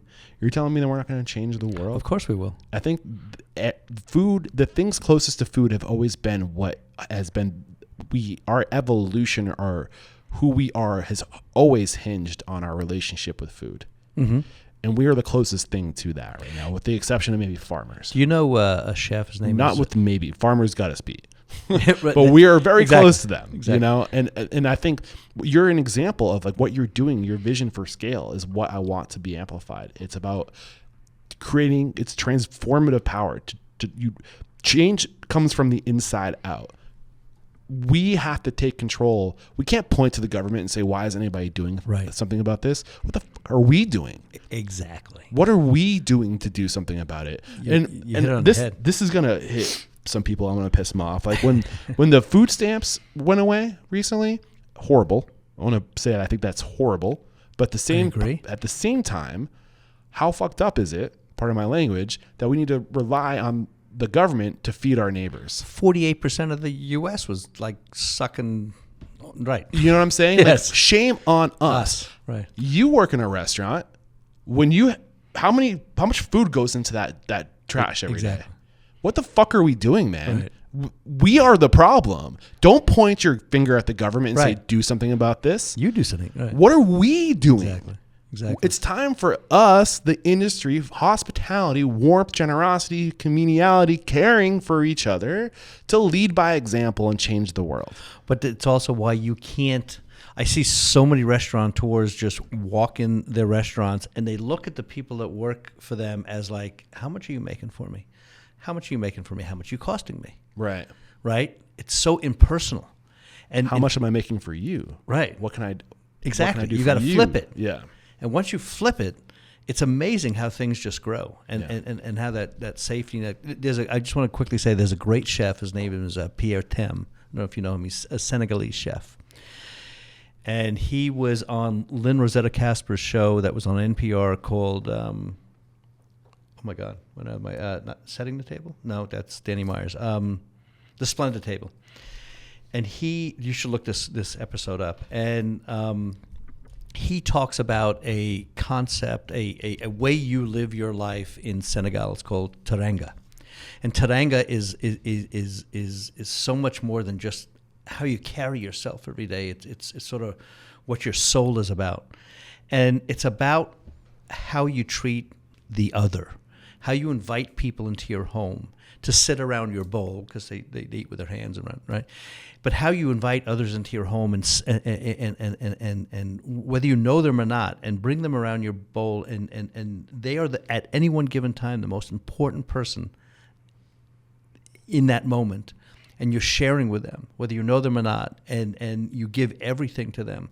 telling me that we're not going to change the world? Of course we will. I think food, the things closest to food have always been what has been, our evolution, or who we are has always hinged on our relationship with food. Mm-hmm. And we are the closest thing to that right now, with the exception of maybe farmers. Do you know a chef? His name Not is... with maybe. Farmers got us beat. Right. But we are very Exactly. close to them, Exactly. And I think you're an example of like what you're doing. Your vision for scale is what I want to be amplified. It's about creating, it's transformative power change comes from the inside out. We have to take control. We can't point to the government and say, why isn't anybody doing something about this? What the fuck are we doing? Exactly. What are we doing to do something about it? You hit it on the head. This is going to hit some people. I'm going to piss them off. Like when the food stamps went away recently, horrible. I want to say that I think that's horrible. But at the same time, how fucked up is it, part of my language, that we need to rely on the government to feed our neighbors. 48% of the U.S. was like sucking. Right. You know what I'm saying? Yes. Like, shame on us. Right. You work in a restaurant. How much food goes into that trash every day? What the fuck are we doing, man? Right. We are the problem. Don't point your finger at the government and say, do something about this. You do something. Right. What are we doing? Exactly. It's time for us, the industry of hospitality, warmth, generosity, communality, caring for each other, to lead by example and change the world. But it's also why you can't. I see so many restaurateurs just walk in their restaurants and they look at the people that work for them as like, how much are you making for me? How much are you making for me? How much are you costing me? Right. It's so impersonal. And how much am I making for you? Right. What can I do? Exactly. What can I do you got to flip it. Yeah. And once you flip it, it's amazing how things just grow and how that safety net. I just want to quickly say there's a great chef. His name is Pierre Tem. I don't know if you know him. He's a Senegalese chef. And he was on Lynn Rosetta Casper's show that was on NPR called, oh my God, what am I, not Setting the Table? No, that's Danny Myers. The Splendid Table. And you should look this episode up. And he talks about a concept, a way you live your life in Senegal. It's called teranga. And teranga is so much more than just how you carry yourself every day. It's sort of what your soul is about. And it's about how you treat the other, how you invite people into your home to sit around your bowl, because they eat with their hands around, right? But how you invite others into your home and whether you know them or not, and bring them around your bowl, and they are at any one given time the most important person in that moment, and you're sharing with them, whether you know them or not, and you give everything to them.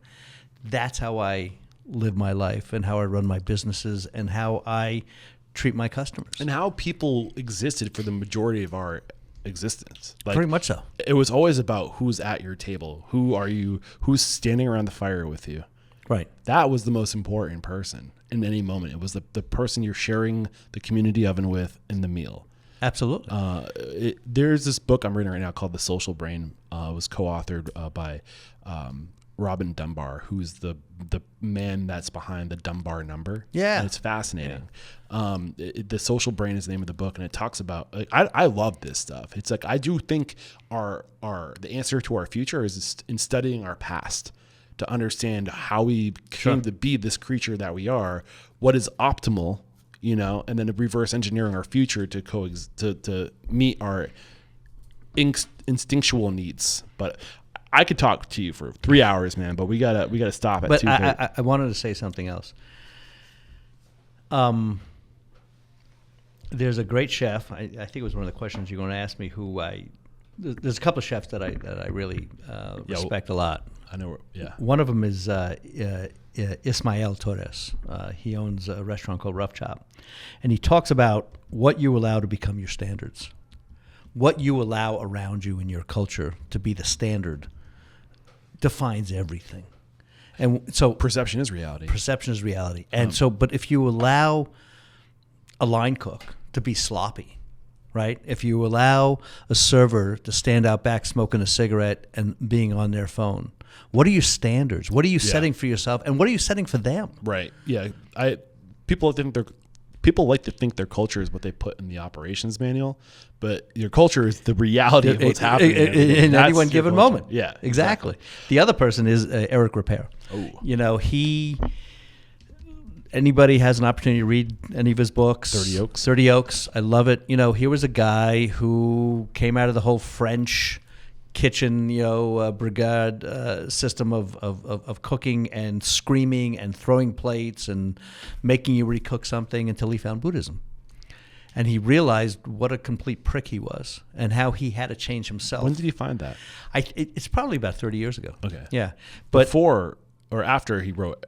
That's how I live my life and how I run my businesses and how I treat my customers. And how people existed for the majority of our existence. Like, very much so. It was always about who's at your table. Who are you? Who's standing around the fire with you? Right. That was the most important person in any moment. It was the person you're sharing the community oven with in the meal. Absolutely. There's this book I'm reading right now called The Social Brain. It was co-authored by Robin Dunbar, who's the man that's behind the Dunbar number. Yeah. And it's fascinating. Yeah. The Social Brain is the name of the book, and it talks about, like, I love this stuff. It's like, I do think the answer to our future is in studying our past to understand how we came to be this creature that we are, what is optimal, and then reverse engineering our future to meet our instinctual needs. But I could talk to you for 3 hours, man, but we gotta stop at 2:30. But I wanted to say something else. There's a great chef. I think it was one of the questions you're going to ask me. There's a couple of chefs that I really respect a lot. I know. Yeah. One of them is Ismael Torres. He owns a restaurant called Rough Chop, and he talks about what you allow to become your standards, what you allow around you in your culture to be the standard defines everything. And so perception is reality. Perception is reality. And but if you allow a line cook to be sloppy, right? If you allow a server to stand out back smoking a cigarette and being on their phone, what are your standards? What are you setting for yourself? And what are you setting for them? Right. Yeah. People like to think their culture is what they put in the operations manual, but your culture is the reality of what's happening in any one given moment. Yeah, exactly. The other person is Eric Ripert. Oh. Anybody has an opportunity to read any of his books. 30 Oaks. I love it. Here was a guy who came out of the whole French kitchen, brigade system of cooking and screaming and throwing plates and making you recook something until he found Buddhism. And he realized what a complete prick he was and how he had to change himself. When did he find that? It's probably about 30 years ago. Okay. Yeah. But before or after he wrote,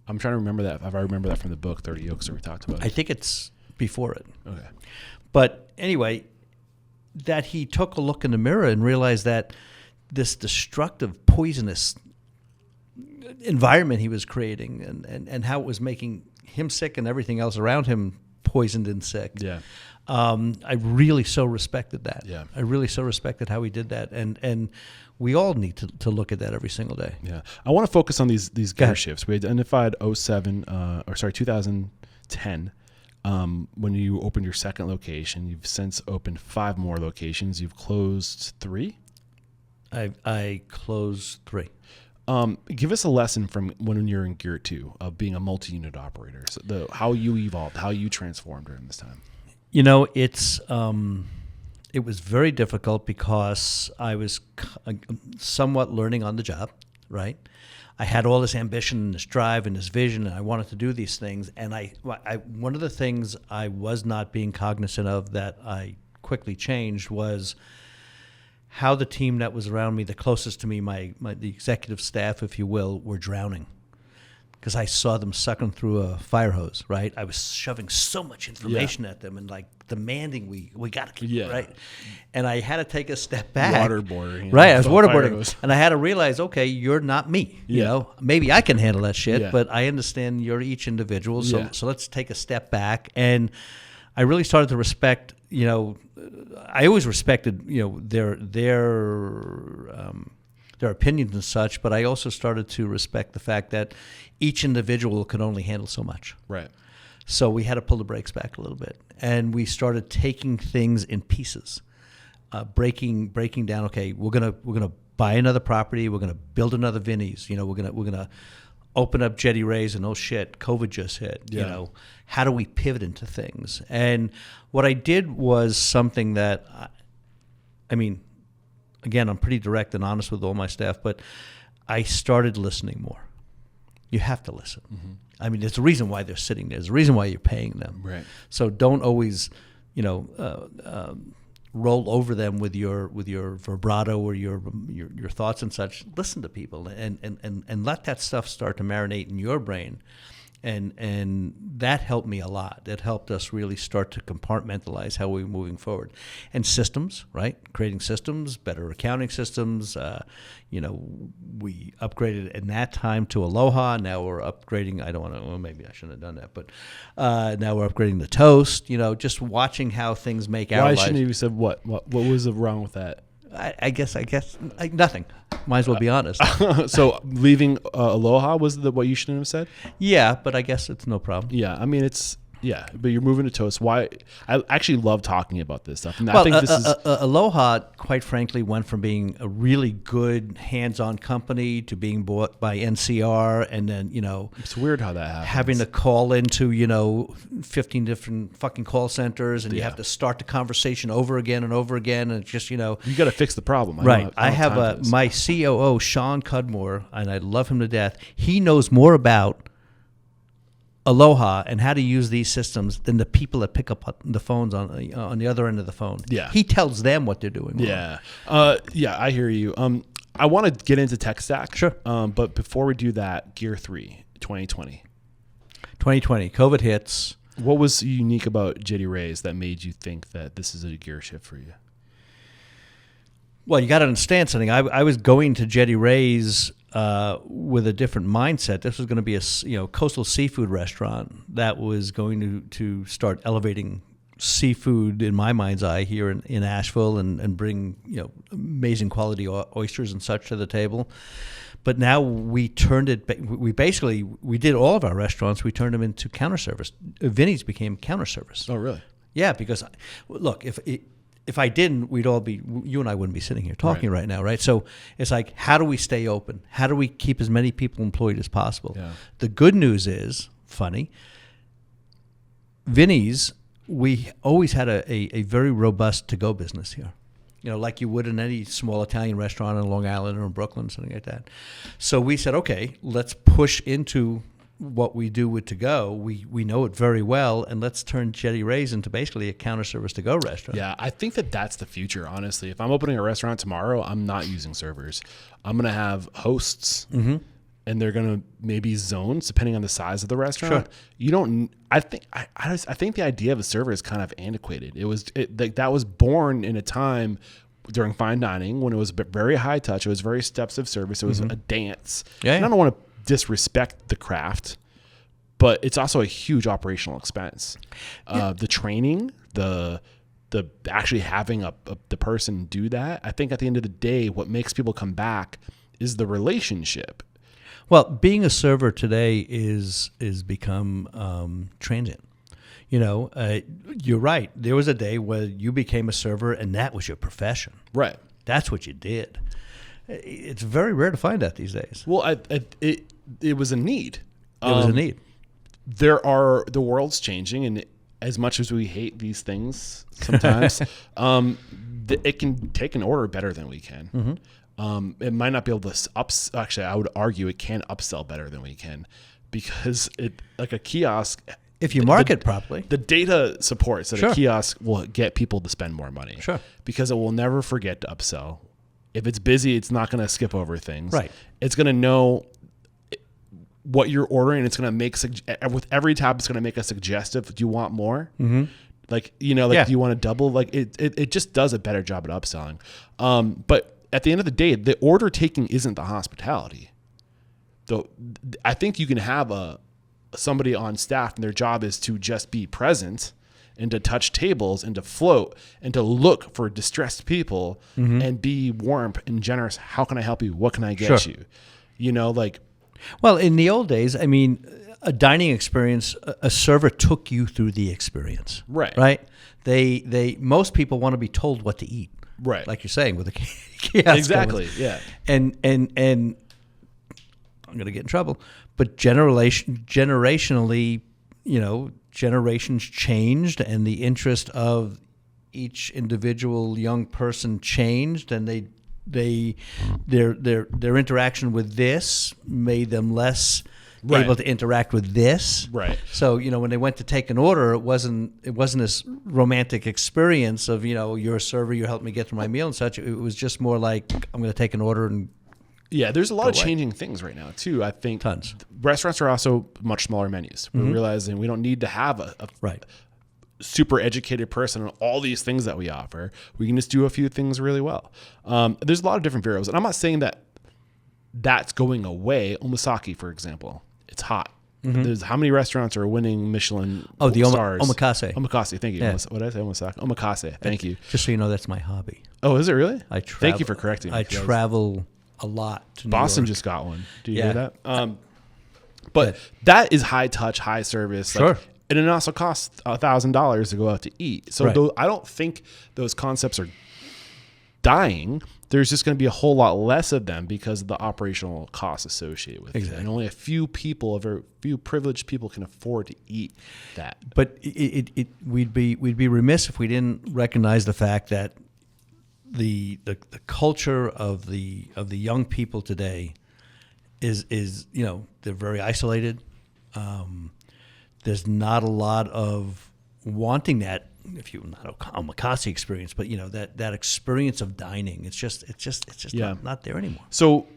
I'm trying to remember that. If I remember that from the book 30 Oaks that we talked about. I think it's before it. Okay. But anyway, that he took a look in the mirror and realized that this destructive, poisonous environment he was creating and how it was making him sick and everything else around him poisoned and sick. Yeah. I really so respected that. Yeah. I really so respected how he did that. And we all need to look at that every single day. Yeah. I want to focus on these gear shifts. We identified 2010 when you opened your second location. You've since opened 5 more locations. You've closed 3? I closed 3. Give us a lesson from when you're in gear 2 of being a multi-unit operator. So how you evolved, how you transformed during this time. You know, it was very difficult because I was somewhat learning on the job, right? I had all this ambition and this drive and this vision, and I wanted to do these things. And one of the things I was not being cognizant of that I quickly changed was how the team that was around me, the closest to me, the executive staff, if you will, were drowning. Because I saw them sucking through a fire hose, right? I was shoving so much information at them and like demanding we got to keep it, right? And I had to take a step back. Waterboarding. Right, I was waterboarding. And I had to realize, okay, you're not me. You know, maybe I can handle that shit, but I understand you're each individual. So let's take a step back. And I really started to respect, you know, I always respected, you know, their opinions and such, but I also started to respect the fact that each individual could only handle so much. Right. So we had to pull the brakes back a little bit, and we started taking things in pieces, breaking down. Okay, we're gonna buy another property. We're gonna build another Vinnie's. You know, we're gonna open up Jettie Ray's, and oh shit, COVID just hit. You know, how do we pivot into things? And what I did was something that, I mean, again, I'm pretty direct and honest with all my staff, but I started listening more. You have to listen. Mm-hmm. I mean, there's a reason why they're sitting there. There's a reason why you're paying them. Right. So don't always, you know, roll over them with your vibrato or your thoughts and such. Listen to people and let that stuff start to marinate in your brain. And that helped me a lot. It helped us really start to compartmentalize how we were moving forward. And systems, right? Creating systems, better accounting systems. You know, we upgraded in that time to Aloha. Now we're upgrading. I don't want to. Well, maybe I shouldn't have done that. But now we're upgrading the Toast. You know, just watching how things make our lives. Why shouldn't you have said what? What was wrong with that? I guess nothing. Might as well be honest. So leaving Aloha was what you shouldn't have said? Yeah, but I guess it's no problem. Yeah, I mean but you're moving to Toast. Why? I actually love talking about this stuff. And well, I think this is Aloha, quite frankly, went from being a really good hands-on company to being bought by NCR, and then, you know, it's weird how that happens. Having to call into, you know, 15 different fucking call centers, and you have to start the conversation over again and over again, and it's just, you know, you got to fix the problem. Right. I have my COO, Sean Cudmore, and I love him to death. He knows more about Aloha and how to use these systems than the people that pick up the phones on the other end of the phone. Yeah. He tells them what they're doing. Yeah. I hear you. I want to get into tech stack. Sure. But before we do that, Gear 3, 2020. 2020, COVID hits. What was unique about Jettie Ray's that made you think that this is a gear shift for you? Well, you got to understand something. I was going to Jettie Ray's with a different mindset. This was going to be a coastal seafood restaurant that was going to start elevating seafood in my mind's eye here in Asheville and bring, you know, amazing quality oysters and such to the table. But now we turned it. We did all of our restaurants. We turned them into counter service. Vinnie's became counter service. Oh, really? Yeah, because look, if I didn't, you and I wouldn't be sitting here talking right now, right? So it's like, how do we stay open? How do we keep as many people employed as possible? Yeah. The good news is, Vinnie's, we always had a very robust to-go business here. You know, like you would in any small Italian restaurant on Long Island or in Brooklyn, something like that. So we said, okay, let's push into what we do with to-go. We know it very well, and let's turn Jettie Ray's into basically a counter service to-go restaurant. Yeah, I think that's the future, honestly. If I'm opening a restaurant tomorrow, I'm not using servers. I'm going to have hosts, and they're going to maybe zones, depending on the size of the restaurant. Sure. You don't. I think the idea of a server is kind of antiquated. That was born in a time during fine dining when it was very high touch. It was very steps of service. It was a dance. Yeah. And I don't want to disrespect the craft, but it's also a huge operational expense. The training, the actually having the person do that. I think at the end of the day, what makes people come back is the relationship. Well, being a server today is become transient. You're right. There was a day where you became a server, and that was your profession. Right. That's what you did. It's very rare to find that these days. Well, it was a need. It was a need. The world's changing, and as much as we hate these things sometimes, it can take an order better than we can. Mm-hmm. It might not be able to actually, I would argue it can upsell better than we can, because like a kiosk, if you market properly, the data supports that a kiosk will get people to spend more money. Sure. Because it will never forget to upsell. If it's busy, it's not going to skip over things. Right. It's going to know what you're ordering. It's going to make, with every tab, it's going to make a suggestive. Do you want more? Mm-hmm. Do you want to double? Like it just does a better job at upselling. But at the end of the day, the order taking isn't the hospitality. Though I think you can have somebody on staff and their job is to just be present and to touch tables and to float and to look for distressed people and be warm and generous. How can I help you? What can I get you? Well, in the old days, I mean, a dining experience, a server took you through the experience. Right. Right. Most people want to be told what to eat. Right. Like you're saying with the kiosk. Exactly. Yeah. And I'm going to get in trouble, but generationally, generations changed, and the interest of each individual young person changed, and their interaction with this made them less able to interact with this. Right. So when they went to take an order, it wasn't this romantic experience of you're a server, you helped me get through my meal and such. It was just more like, I'm going to take an order and. Yeah, there's a lot of changing things right now too. I think tons. Restaurants are also much smaller menus. We're realizing we don't need to have a super educated person on all these things that we offer. We can just do a few things really well. There's a lot of different variables, and I'm not saying that that's going away. Omasaki, for example, it's hot. Mm-hmm. There's how many restaurants are winning Michelin stars? Omakase. Omakase, thank you. Yeah. What did I say? Omakase. Thank you. Just so you know, that's my hobby. Oh, is it really? Thank you for correcting me. I travel a lot to Boston New York. Just got one. Do you hear that? But that is high touch, high service. Sure. And it also costs $1,000 to go out to eat. So I don't think those concepts are dying. There's just going to be a whole lot less of them because of the operational costs associated with it. And only a few privileged people can afford to eat that. But we'd be remiss if we didn't recognize the fact that the culture of the young people today is they're very isolated. There's not a lot of wanting that, if you not a omakase experience, but that experience of dining. It's just not there anymore. So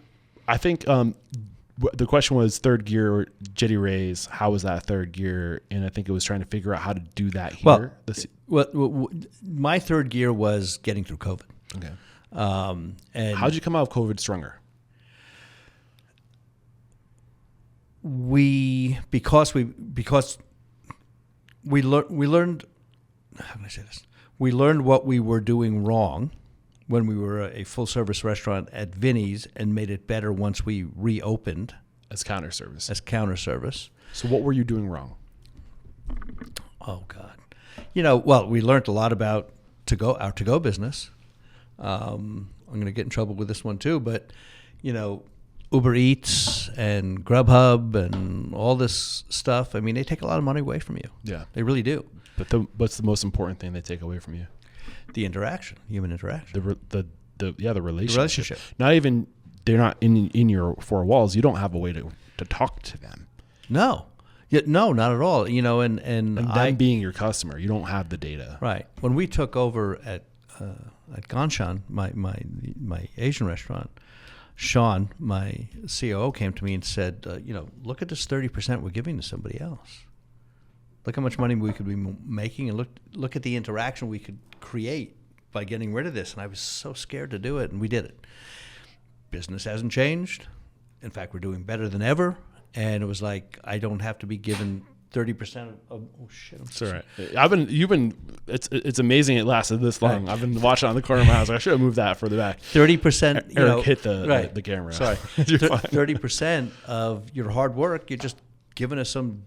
I think the question was third gear Jettie raise. How was that third gear? And I think it was trying to figure out how to do that here. Well, my third gear was getting through COVID. Okay. And how'd you come out of COVID stronger? Because we learned. How can I say this? We learned what we were doing wrong when we were a full service restaurant at Vinnie's, and made it better once we reopened as counter service. So what were you doing wrong? Oh God, we learned a lot about our to-go business. I'm going to get in trouble with this one too, but Uber Eats and Grubhub and all this stuff, I mean, they take a lot of money away from you. Yeah. They really do. But what's the most important thing they take away from you? The interaction, human interaction. The relationship. They're not in your four walls. You don't have a way to talk to them. No. No, not at all. And them being your customer, you don't have the data. Right. When we took over at Gan Shan, my Asian restaurant, Sean, my COO, came to me and said, look at this 30% we're giving to somebody else. Look how much money we could be making, and look at the interaction we could create by getting rid of this. And I was so scared to do it, and we did it. Business hasn't changed. In fact, we're doing better than ever, and it was like I don't have to be given 30% of oh shit. It's all right. It's amazing it lasted this long. I've been watching on the corner of my house. I should have moved that further back. 30%. Eric hit the camera. Sorry. 30% of your hard work, you're just giving us some,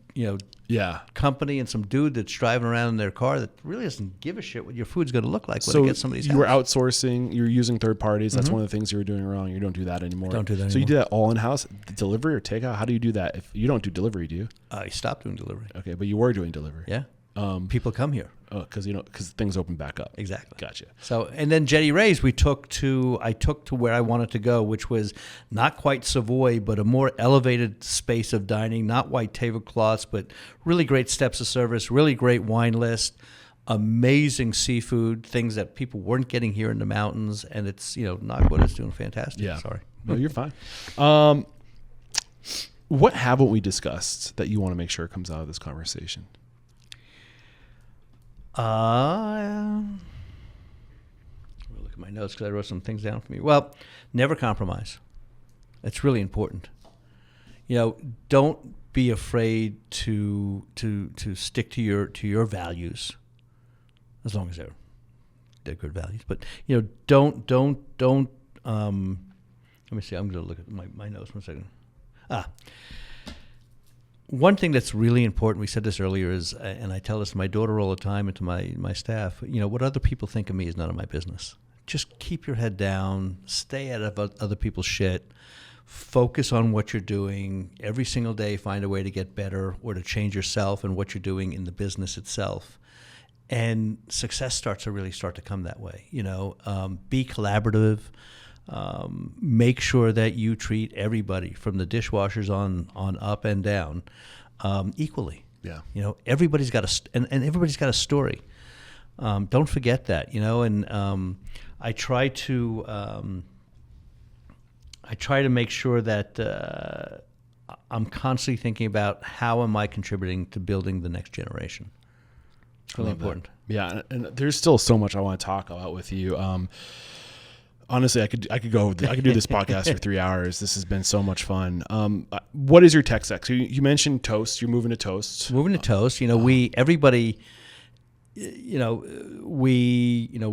company and some dude that's driving around in their car that really doesn't give a shit what your food's going to look like when it gets somebody's house. You were outsourcing, you're using third parties. That's one of the things you were doing wrong. You don't do that anymore. Don't do that So you anymore. do that all in-house, delivery or takeout? How do you do that? If you don't do delivery, do you? I stopped doing delivery. Okay, but you were doing delivery. Yeah. People come here. Oh, because things open back up. Exactly. Gotcha. So, and then Jettie Ray's I took to where I wanted to go, which was not quite Savoy, but a more elevated space of dining, not white tablecloths, but really great steps of service, really great wine list, amazing seafood, things that people weren't getting here in the mountains. And it's, Knockwood is doing fantastic. Yeah. Sorry. No, you're fine. What haven't we discussed that you want to make sure comes out of this conversation? Look at my notes because I wrote some things down for me. Well, never compromise. It's really important. Don't be afraid to stick to your values, as long as they're good values. But don't. Let me see. I'm going to look at my notes 1 second. One thing that's really important, we said this earlier, is, and I tell this to my daughter all the time and to my staff, what other people think of me is none of my business. Just keep your head down, stay out of other people's shit, focus on what you're doing. Every single day, find a way to get better or to change yourself and what you're doing in the business itself. And success starts to come that way. Be collaborative. Make sure that you treat everybody from the dishwashers on up and down equally. Yeah. Everybody's got and everybody's got a story. Don't forget that. And I try to make sure that I'm constantly thinking about how am I contributing to building the next generation. It's really important. That. Yeah, and there's still so much I want to talk about with you. Honestly, I could do this podcast for 3 hours. This has been so much fun. What is your tech stack? So you mentioned Toast. You're moving to Toast. Moving to Toast. We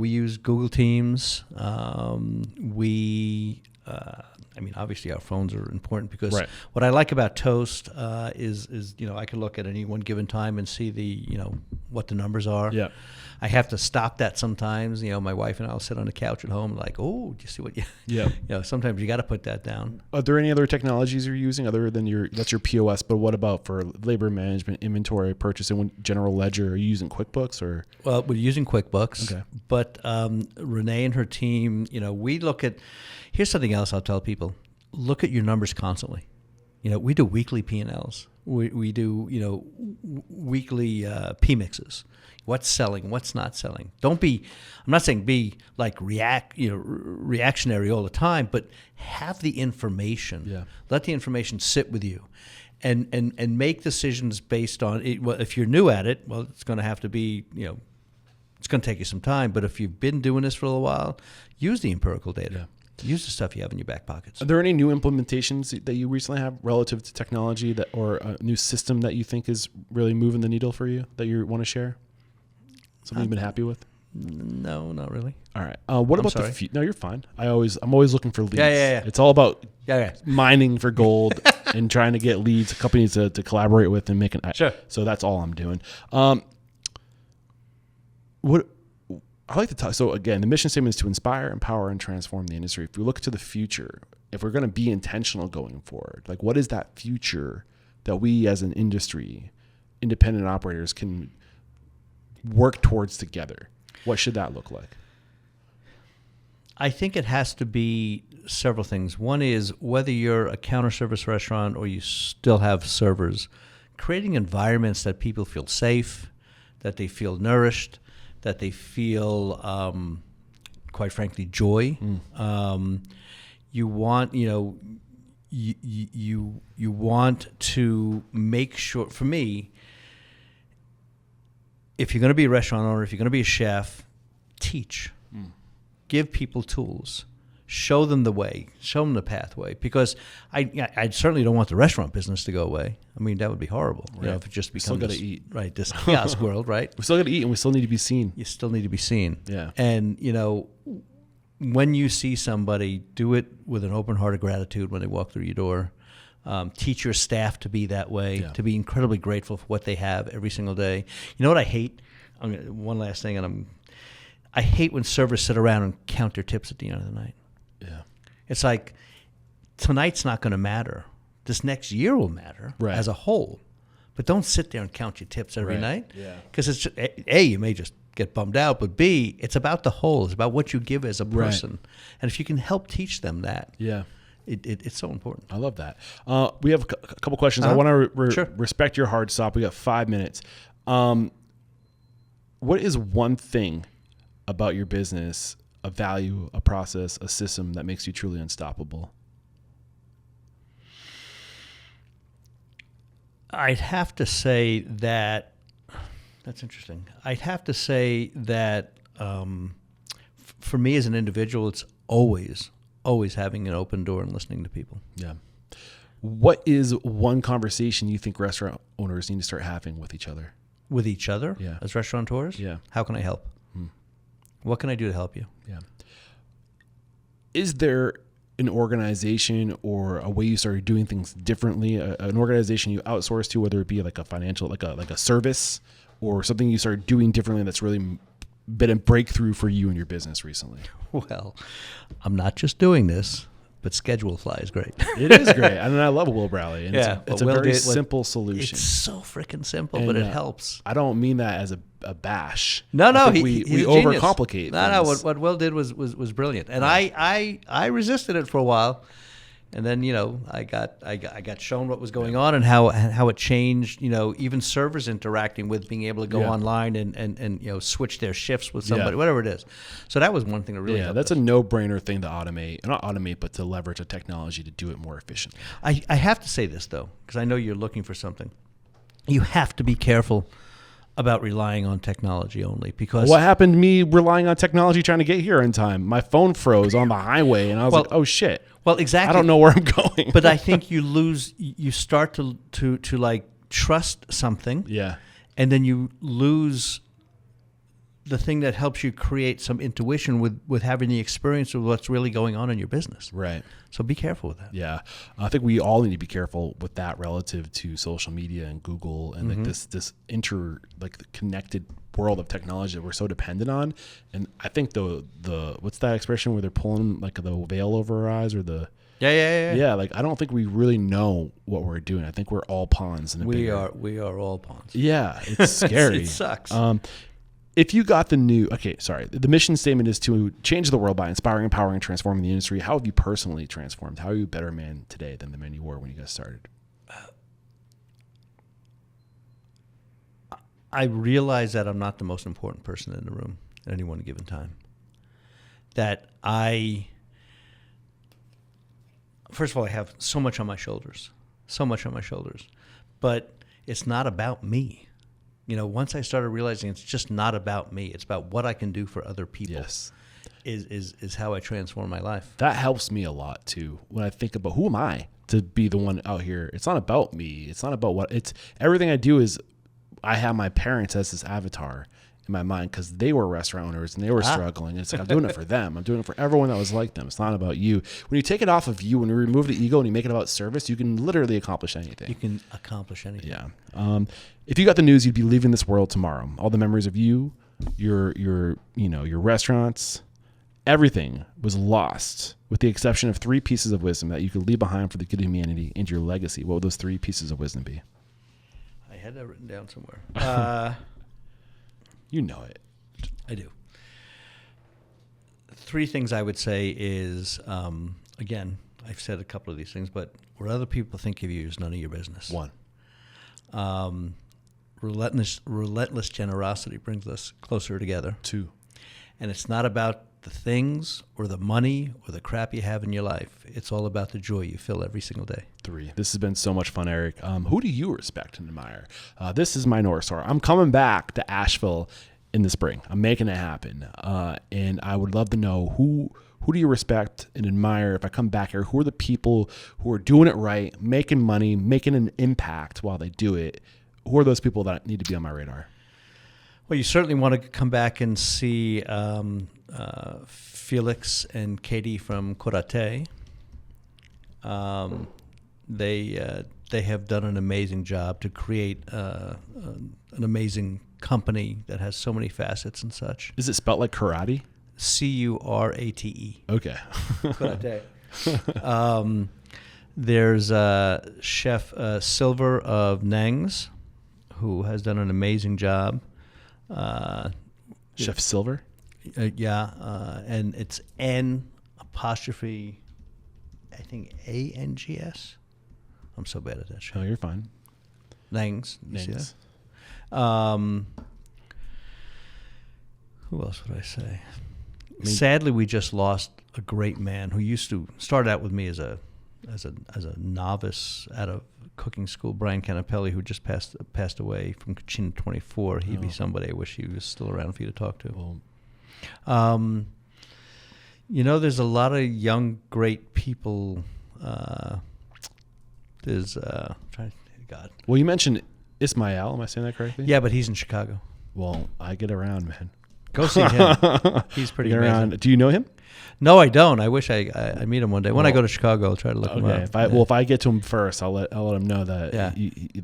use Google Teams. Obviously our phones are important because what I like about Toast is I can look at any one given time and see what the numbers are. Yeah. I have to stop that sometimes. My wife and I'll sit on the couch at home like, oh, do you see what you? Yeah. Sometimes you got to put that down. Are there any other technologies you're using other than that's your POS? But what about for labor management, inventory, purchasing, general ledger? Are you using QuickBooks or? Well, we're using QuickBooks. Okay. But Renee and her team, we look at. Here's something else I'll tell people: look at your numbers constantly. We do weekly P&Ls. We do weekly P-mixes. What's selling? What's not selling? Don't be. I'm not saying be like reactionary all the time, but have the information. Yeah. Let the information sit with you, and make decisions based on it. Well, if you're new at it, well, it's going to have to be. It's going to take you some time. But if you've been doing this for a little while, use the empirical data. Yeah. Use the stuff you have in your back pockets. Are there any new implementations that you recently have relative to technology or a new system that you think is really moving the needle for you that you want to share? Something you've been happy with? No, not really. All right. What about the future? No, you're fine. I'm always looking for leads. Yeah. It's all about Yeah. mining for gold and trying to get leads, companies to collaborate with and make an. Sure. So that's all I'm doing. What I like to talk. So again, the mission statement is to inspire, empower, and transform the industry. If we look to the future, if we're going to be intentional going forward, like what is that future that we as an industry, independent operators, can work towards together? What should that look like? I think it has to be several things. One is whether you're a counter service restaurant or you still have servers, creating environments that people feel safe, that they feel nourished, that they feel, quite frankly, joy. You want, you want to make sure. For me, if you're going to be a restaurant owner, if you're going to be a chef, teach. Give people tools. show them the way, show them the pathway, because I certainly don't want the restaurant business to go away. I mean, that would be horrible. Right. You know, if it just becomes Still gotta eat. Right, this kiosk world, right? We still got to eat, and we still need to be seen. You still need to be seen. Yeah. And, you know, when you see somebody, do it with an open heart of gratitude when they walk through your door. Teach your staff to be that way, to be incredibly grateful for what they have every single day. You know what I hate? One last thing, and I hate when servers sit around and count their tips at the end of the night. Yeah. It's like, tonight's not going to matter. This next year will matter as a whole. But don't sit there and count your tips every night. Yeah. Because it's just, A, you may just get bummed out, but B, it's about the whole. It's about what you give as a person. And if you can help teach them that, it's so important. I love that. We have a couple questions. I want to respect your hard stop. We got 5 minutes. What is one thing about your business, a value, a process, a system that makes you truly unstoppable? I'd have to say that, that's interesting. I'd have to say that for me as an individual, it's always having an open door and listening to people. Yeah. What is one conversation you think restaurant owners need to start having with each other? With each other? Yeah. As restaurateurs? Yeah. How can I help? What can I do to help you? Yeah. Is there an organization or a way you started doing things differently, an organization you outsource to, whether it be like a financial, like a service, or something you started doing differently that's really been a breakthrough for you in your business recently? Well, I'm not just doing this, but Schedule Fly is great. It is great. I mean, I love Will Browley. And it's a Will very simple solution. It's so freaking simple, but it helps. I don't mean that as a bash. No, we he's overcomplicate No, things. what Will did was brilliant, and I resisted it for a while, and then I got shown what was going on and how it changed. Even servers interacting with being able to go online and switch their shifts with somebody, whatever it is. So that was one thing that really helped that's us. a no-brainer thing to automate, not automate, but to leverage a technology to do it more efficiently. I have to say this though, because I know you're looking for something. You have to be careful about relying on technology only, because what happened to me relying on technology trying to get here in time? My phone froze on the highway, and I was like, "Oh shit!" Well, exactly. I don't know where I'm going. But I think you start to like trust something, and then you lose the thing that helps you create some intuition with having the experience of what's really going on in your business. Right. So be careful with that. Yeah. I think we all need to be careful with that relative to social media and Google and like this the connected world of technology that we're so dependent on. And I think the what's that expression where they're pulling like the veil over our eyes, or the Yeah. like I don't think we really know what we're doing. I think we're all pawns in a we are all pawns. Yeah, it's scary. It sucks. If you got the mission statement is to change the world by inspiring, empowering, and transforming the industry. How have you personally transformed? How are you a better man today than the man you were when you guys started? I realize that I'm not the most important person in the room at any one given time. That first of all, I have so much on my shoulders, but it's not about me. Once I started realizing it's just not about me, it's about what I can do for other people. Yes. Is how I transform my life. That helps me a lot too. When I think about who am I to be the one out here, it's not about me. It's not about everything I do is I have my parents as this avatar in my mind because they were restaurant owners and they were struggling. It's like I'm doing it for them. I'm doing it for everyone that was like them. It's not about you. When you take it off of you, when you remove the ego and you make it about service, you can literally accomplish anything. You can accomplish anything. Yeah. If you got the news, you'd be leaving this world tomorrow. All the memories of you, your restaurants, everything was lost, with the exception of 3 pieces of wisdom that you could leave behind for the good of humanity and your legacy. What would those 3 pieces of wisdom be? I had that written down somewhere. You know it. I do. 3 things I would say is, again, I've said a couple of these things, but what other people think of you is none of your business. 1. Relentless generosity brings us closer together. 2. And it's not about the things or the money or the crap you have in your life. It's all about the joy you feel every single day. 3. This has been so much fun, Eric. Who do you respect and admire? This is my North Star. I'm coming back to Asheville in the spring. I'm making it happen. And I would love to know who who do you respect and admire if I come back here? Who are the people who are doing it right, making money, making an impact while they do it? Who are those people that need to be on my radar? Well, you certainly want to come back and see Felix and Katie from Korate. They have done an amazing job to create an amazing company that has so many facets and such. Is it spelled like karate? Curate. Okay. Korate. There's Chef Silver of Nangs, who has done an amazing job. Chef Silver? And it's N apostrophe, I think ANGS. I'm so bad at that shit. Oh, you're fine. Nangs. You see Names. that? Who else would I say? Sadly, we just lost a great man who used to start out with me as a novice out of cooking school. Brian Canapelli, who just passed away from Kachin 24. He'd be somebody I wish he was still around for you to talk to. Well, there's a lot of young, great people. God. Well, you mentioned Ismael. Am I saying that correctly? Yeah, but he's in Chicago. Well, I get around, man. Go see him. He's pretty Get amazing. around. Do you know him? No, I don't. I wish I meet him one day. When I go to Chicago, I'll try to look him up. If I get to him first, I'll let him know that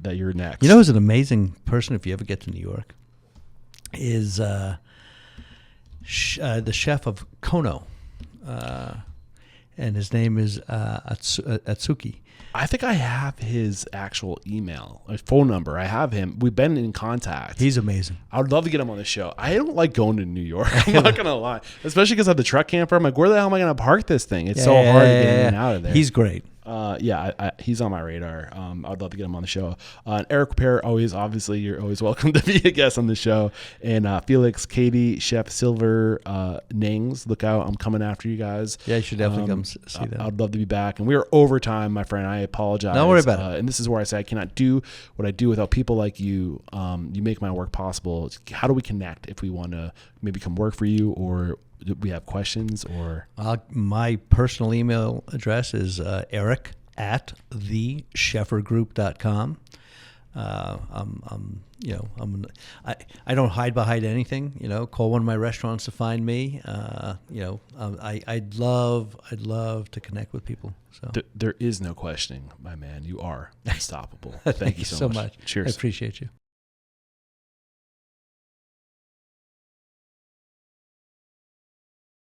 that you're next. You know who's an amazing person if you ever get to New York is the chef of Kono, and his name is Atsuki. I think I have his actual email, phone number. I have him. We've been in contact. He's amazing. I would love to get him on the show. I don't like going to New York. I'm not going to lie. Especially because I have the truck camper. I'm like, where the hell am I going to park this thing? It's so hard to get in and out of there. He's great. He's on my radar. I'd love to get him on the show. Eric Repair, obviously, you're always welcome to be a guest on the show. And Felix, Katie, Chef Silver, Nings, look out. I'm coming after you guys. Yeah, you should definitely come see them. I'd love to be back. And we are over time, my friend. I apologize. Don't worry about it. And this is where I say I cannot do what I do without people like you. You make my work possible. How do we connect if we want to maybe come work for you, or do we have questions? Or my personal email address is eric@thesheffergroup.com. I don't hide behind anything. Call one of my restaurants to find me. I'd love to connect with people. So there is no questioning, my man. You are unstoppable. Thank you so much. Cheers. I appreciate you.